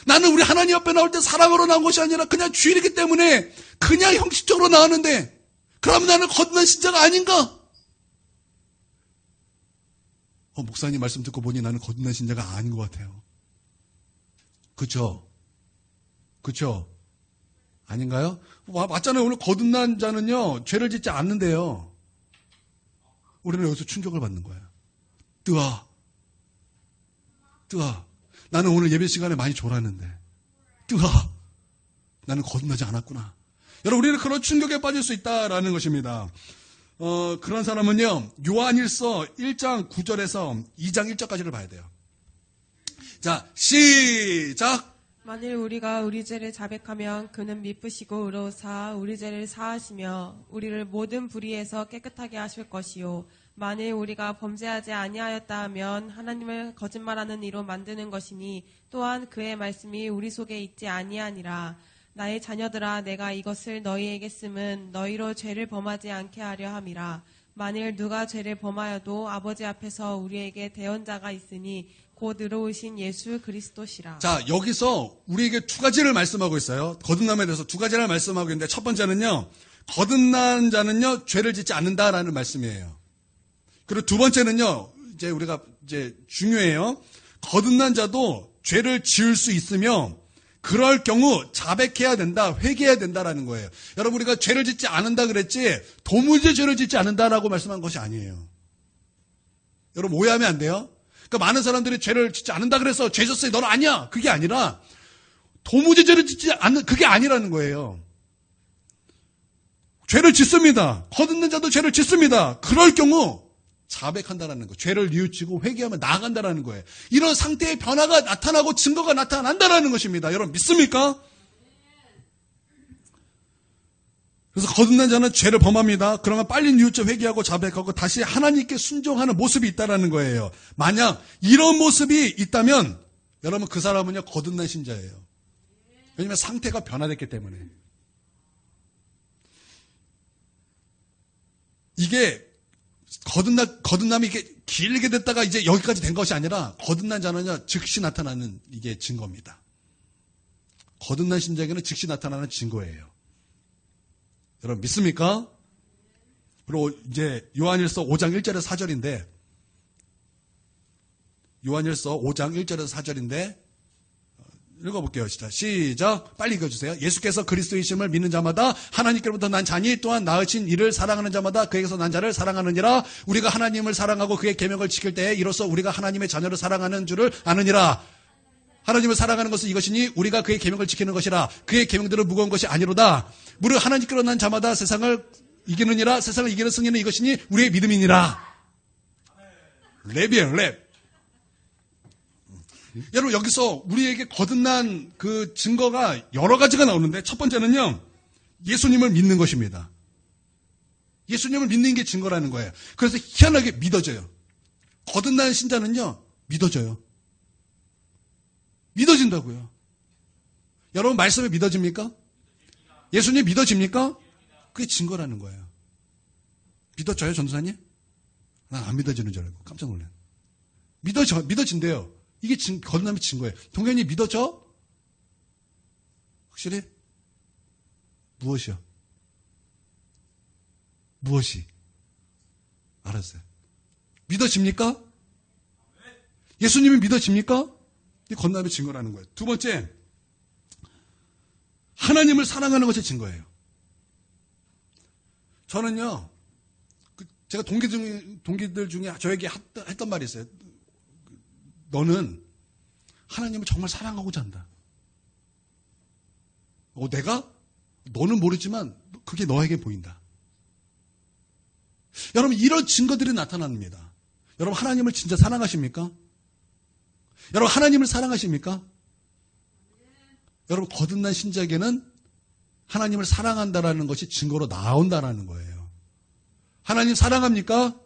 나는 우리 하나님 앞에 나올 때 사랑으로 나온 것이 아니라 그냥 주일이기 때문에 그냥 형식적으로 나왔는데, 그럼 나는 거듭난 신자가 아닌가? 목사님 말씀 듣고 보니 나는 거듭난 신자가 아닌 것 같아요. 그쵸? 아닌가요? 맞잖아요. 오늘 거듭난 자는요, 죄를 짓지 않는데요. 우리는 여기서 충격을 받는 거예요. 뜨아. 나는 오늘 예배 시간에 많이 졸았는데. 뜨아. 나는 거듭나지 않았구나. 여러분, 우리는 그런 충격에 빠질 수 있다라는 것입니다. 그런 사람은요, 요한일서 1장 9절에서 2장 1절까지를 봐야 돼요. 자, 시작! 만일 우리가 우리 죄를 자백하면 그는 미쁘시고 의로우사 우리 죄를 사하시며 우리를 모든 불의에서 깨끗하게 하실 것이요. 만일 우리가 범죄하지 아니하였다 하면 하나님을 거짓말하는 이로 만드는 것이니 또한 그의 말씀이 우리 속에 있지 아니하니라. 나의 자녀들아, 내가 이것을 너희에게 쓰면 너희로 죄를 범하지 않게 하려 함이라. 만일 누가 죄를 범하여도 아버지 앞에서 우리에게 대언자가 있으니 곧 의로우신 예수 그리스도시라. 자, 여기서 우리에게 두 가지를 말씀하고 있어요. 거듭남에 대해서 두 가지를 말씀하고 있는데, 첫 번째는요, 거듭난 자는요, 죄를 짓지 않는다라는 말씀이에요. 그리고 두 번째는요, 우리가 중요해요. 거듭난 자도 죄를 지을 수 있으며, 그럴 경우 자백해야 된다, 회개해야 된다라는 거예요. 여러분, 우리가 죄를 짓지 않는다 그랬지, 도무지 죄를 짓지 않는다라고 말씀한 것이 아니에요. 여러분 오해하면 안 돼요. 그러니까 많은 사람들이 죄를 짓지 않는다 그래서 죄 졌어요. 너는 아니야. 그게 아니라 도무지 죄를 짓지 않는 그게 아니라는 거예요. 죄를 짓습니다. 거듭난 자도 죄를 짓습니다. 그럴 경우 자백한다라는 거. 죄를 뉘우치고 회개하면 나아간다라는 거예요. 이런 상태의 변화가 나타나고 증거가 나타난다라는 것입니다. 여러분 믿습니까? 그래서 거듭난 자는 죄를 범합니다. 그러면 빨리 뉘우쳐 회개하고 자백하고 다시 하나님께 순종하는 모습이 있다라는 거예요. 만약 이런 모습이 있다면 여러분 그 사람은요 거듭난 신자예요. 왜냐하면 상태가 변화됐기 때문에. 이게 거듭남이 이게 길게 됐다가 이제 여기까지 된 것이 아니라 거듭난 자는요 즉시 나타나는 이게 증거입니다. 거듭난 신자에게는 즉시 나타나는 증거예요. 여러분 믿습니까? 그리고 이제 요한일서 5장 1절에서 4절인데 요한일서 5장 1절에서 4절인데 읽어볼게요. 시작. 빨리 읽어주세요. 예수께서 그리스도이심을 믿는 자마다 하나님께로부터 난 자니 또한 낳으신 이를 사랑하는 자마다 그에게서 난 자를 사랑하느니라. 우리가 하나님을 사랑하고 그의 계명을 지킬 때에 이로써 우리가 하나님의 자녀를 사랑하는 줄을 아느니라. 하나님을 사랑하는 것은 이것이니 우리가 그의 계명을 지키는 것이라. 그의 계명들은 무거운 것이 아니로다. 무릇 하나님께로 난 자마다 세상을 이기느니라. 세상을 이기는 승리는 이것이니 우리의 믿음이니라. 랩이에요, 랩. 여러분 여기서 우리에게 거듭난 그 증거가 여러 가지가 나오는데 첫 번째는요. 예수님을 믿는 것입니다. 예수님을 믿는 게 증거라는 거예요. 그래서 희한하게 믿어져요. 거듭난 신자는요. 믿어져요. 믿어진다고요. 여러분 말씀에 믿어집니까? 예수님 믿어집니까? 그게 증거라는 거예요. 믿어져요 전도사님? 난 안 믿어지는 줄 알고 깜짝 놀랐어요. 믿어진대요. 이게 거듭남의 증거예요. 동현이 믿어져? 확실히? 무엇이요? 무엇이? 알았어요. 믿어집니까? 예수님이 믿어집니까? 이게 거듭남의 증거라는 거예요. 두 번째, 하나님을 사랑하는 것이 증거예요. 저는요, 제가 동기들 중에 저에게 했던 말이 있어요. 너는 하나님을 정말 사랑하고자 한다. 내가? 너는 모르지만 그게 너에게 보인다. 여러분 이런 증거들이 나타납니다. 여러분 하나님을 진짜 사랑하십니까? 여러분 하나님을 사랑하십니까? 여러분 거듭난 신자에게는 하나님을 사랑한다라는 것이 증거로 나온다라는 거예요. 하나님 사랑합니까?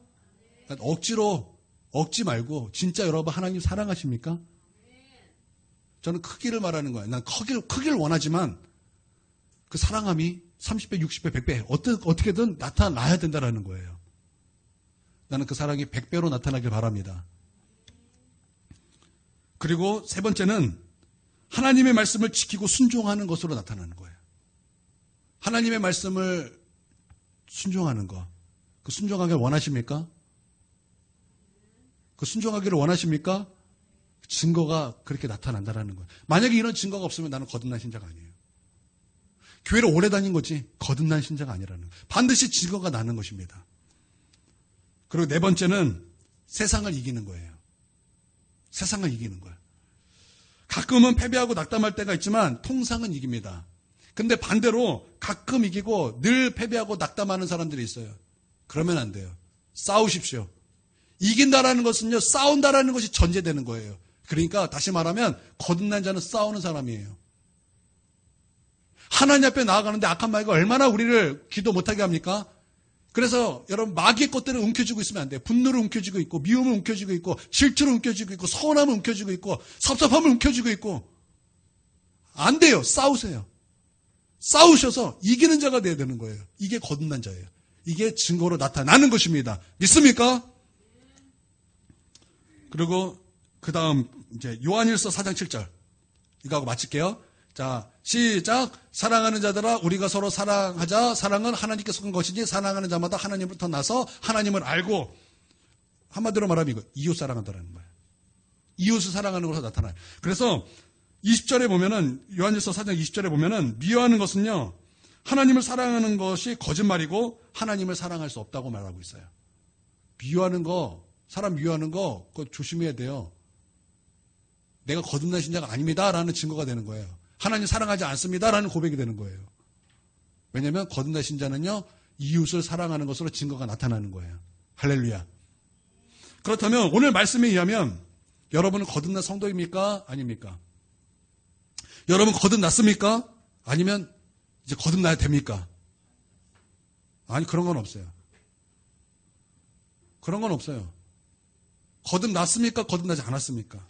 억지 말고 진짜 여러분 하나님 사랑하십니까? 저는 크기를 말하는 거예요. 난 크기를 원하지만 그 사랑함이 30배, 60배, 100배 어떻게든 나타나야 된다라는 거예요. 나는 그 사랑이 100배로 나타나길 바랍니다. 그리고 세 번째는 하나님의 말씀을 지키고 순종하는 것으로 나타나는 거예요. 하나님의 말씀을 순종하는 것. 그 순종하기를 원하십니까? 그 순종하기를 원하십니까? 증거가 그렇게 나타난다는 거예요. 만약에 이런 증거가 없으면 나는 거듭난 신자가 아니에요. 교회를 오래 다닌 거지 거듭난 신자가 아니라는 거예요. 반드시 증거가 나는 것입니다. 그리고 네 번째는 세상을 이기는 거예요. 세상을 이기는 거예요. 가끔은 패배하고 낙담할 때가 있지만 통상은 이깁니다. 근데 반대로 가끔 이기고 늘 패배하고 낙담하는 사람들이 있어요. 그러면 안 돼요. 싸우십시오. 이긴다라는 것은요, 싸운다라는 것이 전제되는 거예요. 그러니까 다시 말하면 거듭난 자는 싸우는 사람이에요. 하나님 앞에 나아가는데 악한 마귀가 얼마나 우리를 기도 못하게 합니까? 그래서 여러분 마귀의 것들을 움켜쥐고 있으면 안 돼요. 분노를 움켜쥐고 있고 미움을 움켜쥐고 있고 질투를 움켜쥐고 있고 서운함을 움켜쥐고 있고 섭섭함을 움켜쥐고 있고 안 돼요. 싸우세요. 싸우셔서 이기는 자가 돼야 되는 거예요. 이게 거듭난 자예요. 이게 증거로 나타나는 것입니다. 믿습니까? 그리고 그 다음 이제 요한일서 4장 7절 이거 하고 마칠게요. 자, 시작. 사랑하는 자들아 우리가 서로 사랑하자. 사랑은 하나님께 속한 것이니 사랑하는 자마다 하나님부터 나서 하나님을 알고 한마디로 말하면 이거 이웃 사랑한다는 거예요. 이웃을 사랑하는 것으로 나타나요. 그래서 20절에 보면은 요한일서 4장 20절에 보면은 미워하는 것은요. 하나님을 사랑하는 것이 거짓말이고 하나님을 사랑할 수 없다고 말하고 있어요. 미워하는 거 사람 미워하는 거 그거 조심해야 돼요. 내가 거듭난 신자가 아닙니다라는 증거가 되는 거예요. 하나님 사랑하지 않습니다라는 고백이 되는 거예요. 왜냐하면 거듭난 신자는요, 이웃을 사랑하는 것으로 증거가 나타나는 거예요. 할렐루야. 그렇다면 오늘 말씀에 의하면 여러분은 거듭난 성도입니까? 아닙니까? 여러분 거듭났습니까? 아니면 이제 거듭나야 됩니까? 아니, 그런 건 없어요. 그런 건 없어요. 거듭났습니까? 거듭나지 않았습니까?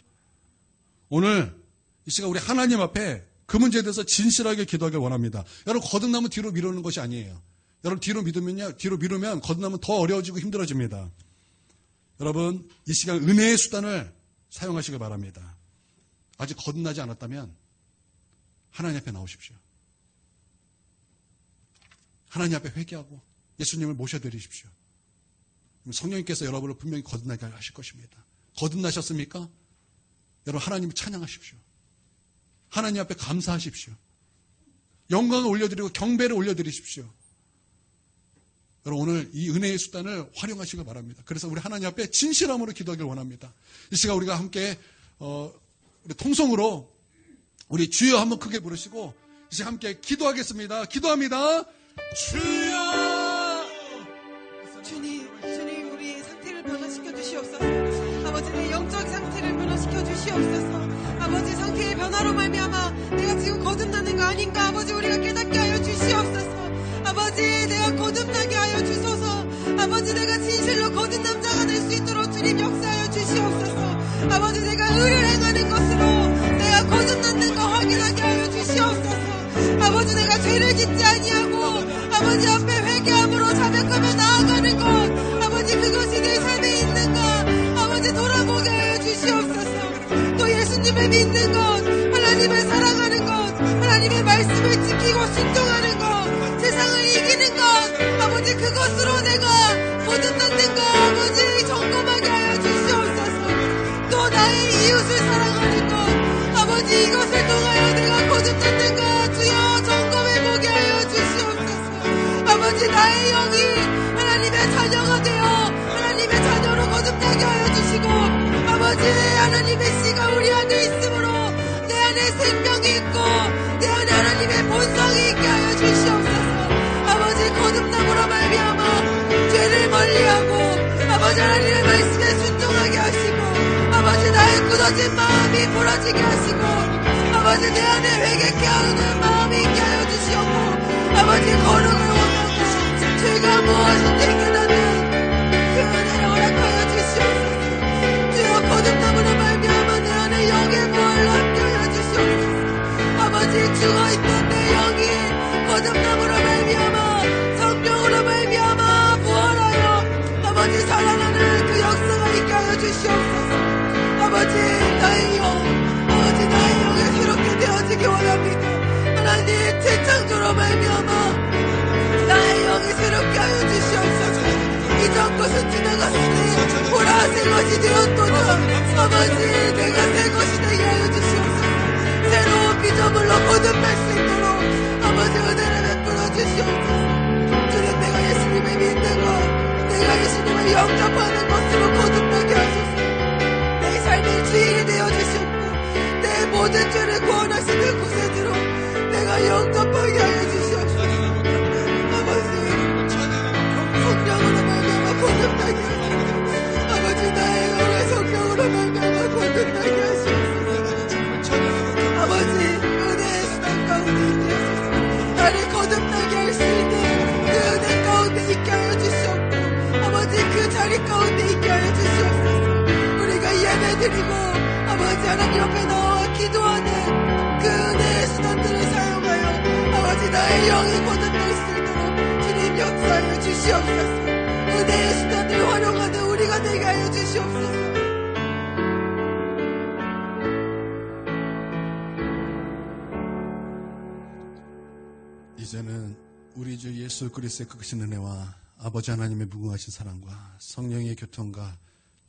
오늘 이 시간 우리 하나님 앞에 그 문제에 대해서 진실하게 기도하길 원합니다. 여러분 거듭나면 뒤로 미루는 것이 아니에요. 여러분 뒤로 미루면 거듭나면 더 어려워지고 힘들어집니다. 여러분 이 시간 은혜의 수단을 사용하시길 바랍니다. 아직 거듭나지 않았다면 하나님 앞에 나오십시오. 하나님 앞에 회개하고 예수님을 모셔드리십시오. 성령님께서 여러분을 분명히 거듭나게 하실 것입니다. 거듭나셨습니까? 여러분 하나님을 찬양하십시오. 하나님 앞에 감사하십시오. 영광을 올려드리고 경배를 올려드리십시오. 여러분 오늘 이 은혜의 수단을 활용하시길 바랍니다. 그래서 우리 하나님 앞에 진실함으로 기도하길 원합니다. 이 시간 우리가 함께 우리 통성으로 우리 주여 한번 크게 부르시고 이제 함께 기도하겠습니다. 기도합니다. 주여. 주님 우리 상태를 변화시켜 주시옵소서. 아버지 내 영적 상태를 변화시켜 주시옵소서. 아버지 상태의 변화로 말미암아 내가 지금 거듭나는 거 아닌가 아버지 우리가 깨닫게 하여 주시옵소서. 아버지 내가 거듭나게 하여 주소서. 아버지 내가 진실로 거듭난 자가 될 수 있도록 주님 역사하여 주시옵소서. 아버지 내가 의를 행하는 것으로 내가 거듭났는 거 확인하게 하여 주시옵소서. 아버지 내가 죄를 짓지 아니하고 아버지 앞에 회개함으로 자백하며 나아가는 것 아버지 그것이 내 삶에 있는가 아버지 돌아보게 하여 주시옵소서. 또 예수님을 믿는 것 하나님을 사랑하는 것 하나님의 말씀을 지키고 순종하는 것 세상을 이기는 것 아버지 그것으로 내가 거듭났는 것 아버지 점검하게 하여 주시옵소서. 또 나의 이웃을 사랑하는 것 아버지 이것을 통하여 내가 거듭났는 것 주여 점검해보게 하여 주시옵소서. 아버지 나의 영이 하나님의 자녀가 되어 하나님의 자녀로 거듭나게 하여 주시고 아버지 하나님의 씨가 우리 안에 있으므로 내 안에 생명이 있고 내 안에 하나님의 본성이 있게 하여 주시옵소서. 아버지 거듭남으로 말미암아 죄를 멀리하고 아버지 하나님의 말씀에 순종하게 하시고 아버지 나의 굳어진 마음이 부러지게 하시고 아버지 내 안에 회개케 하는 마음이 있게 하여 주시옵고 아버지 거룩을 원하고 죄가 무엇인지 깨닫는 그 은혜를 허락하여 주시옵소서. 주여 거듭남으로 말미암아 내 안에 영의 부활로 함께하여 주시옵소서. 아버지 죽어있던 내 영이 거듭남으로 말미암아 성령으로 말미암아 부활하여 아버지 살아나는 그 역사가 있게 하여 주시옵소서. 아버지 나의 영이 새롭게 되어지기 원합니다. 하나님 재창조로 말미암아 나의 영이 새롭게 하여 주시옵소서. 이전 것은 지나갔으니 보라 새 것이 되었도다. 아버지 내가 새 것이 되게 하여 주시옵소서. 새로운 피조물로 거듭날 수 있도록 아버지 은혜를 베풀어 주시옵소서. 주님 내가 예수님을 믿는 것 내가 예수님을 영접하는 것으로 거듭나게 하소서. 내 삶의 주인이 되어주시고 내 모든 죄를 구원하시는 구세주로 내가 영접하게 하여 주시옵소서. 아버지 성령으로 말미암아 거듭나게 하소서. 아버지 나의 영을 성령으로 말미암아 거듭나게 하시옵소서. 아버지 은혜의 수단 가운데 있게 하소서. 나를 거듭나게 할 수 있는 그 은혜 가운데 있게 하여 주시옵고 아버지 그 자리 가운데 있게 하여 주시옵소서. 우리가 예배드리고 아버지 하나님 앞에 나와 기도하는 그 은혜의 수단들을 사용하여 아버지 나의 영이 거듭날 수 있도록 주님 역사하여 주시옵소서. 은혜의 수단을 활용하는 우리가 되게 하여 주시옵소서. 이제는 우리 주 예수 그리스도의 크신 은혜와 아버지 하나님의 무궁하신 사랑과 성령의 교통과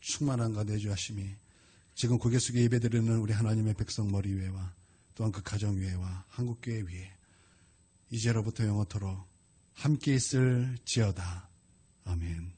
충만함과 내주하심이 지금 고개 숙여 예배드리는 우리 하나님의 백성 머리 위에와 또한 그 가정 위에와 한국교회 위에 이제로부터 영원토록 함께 있을지어다. 아멘.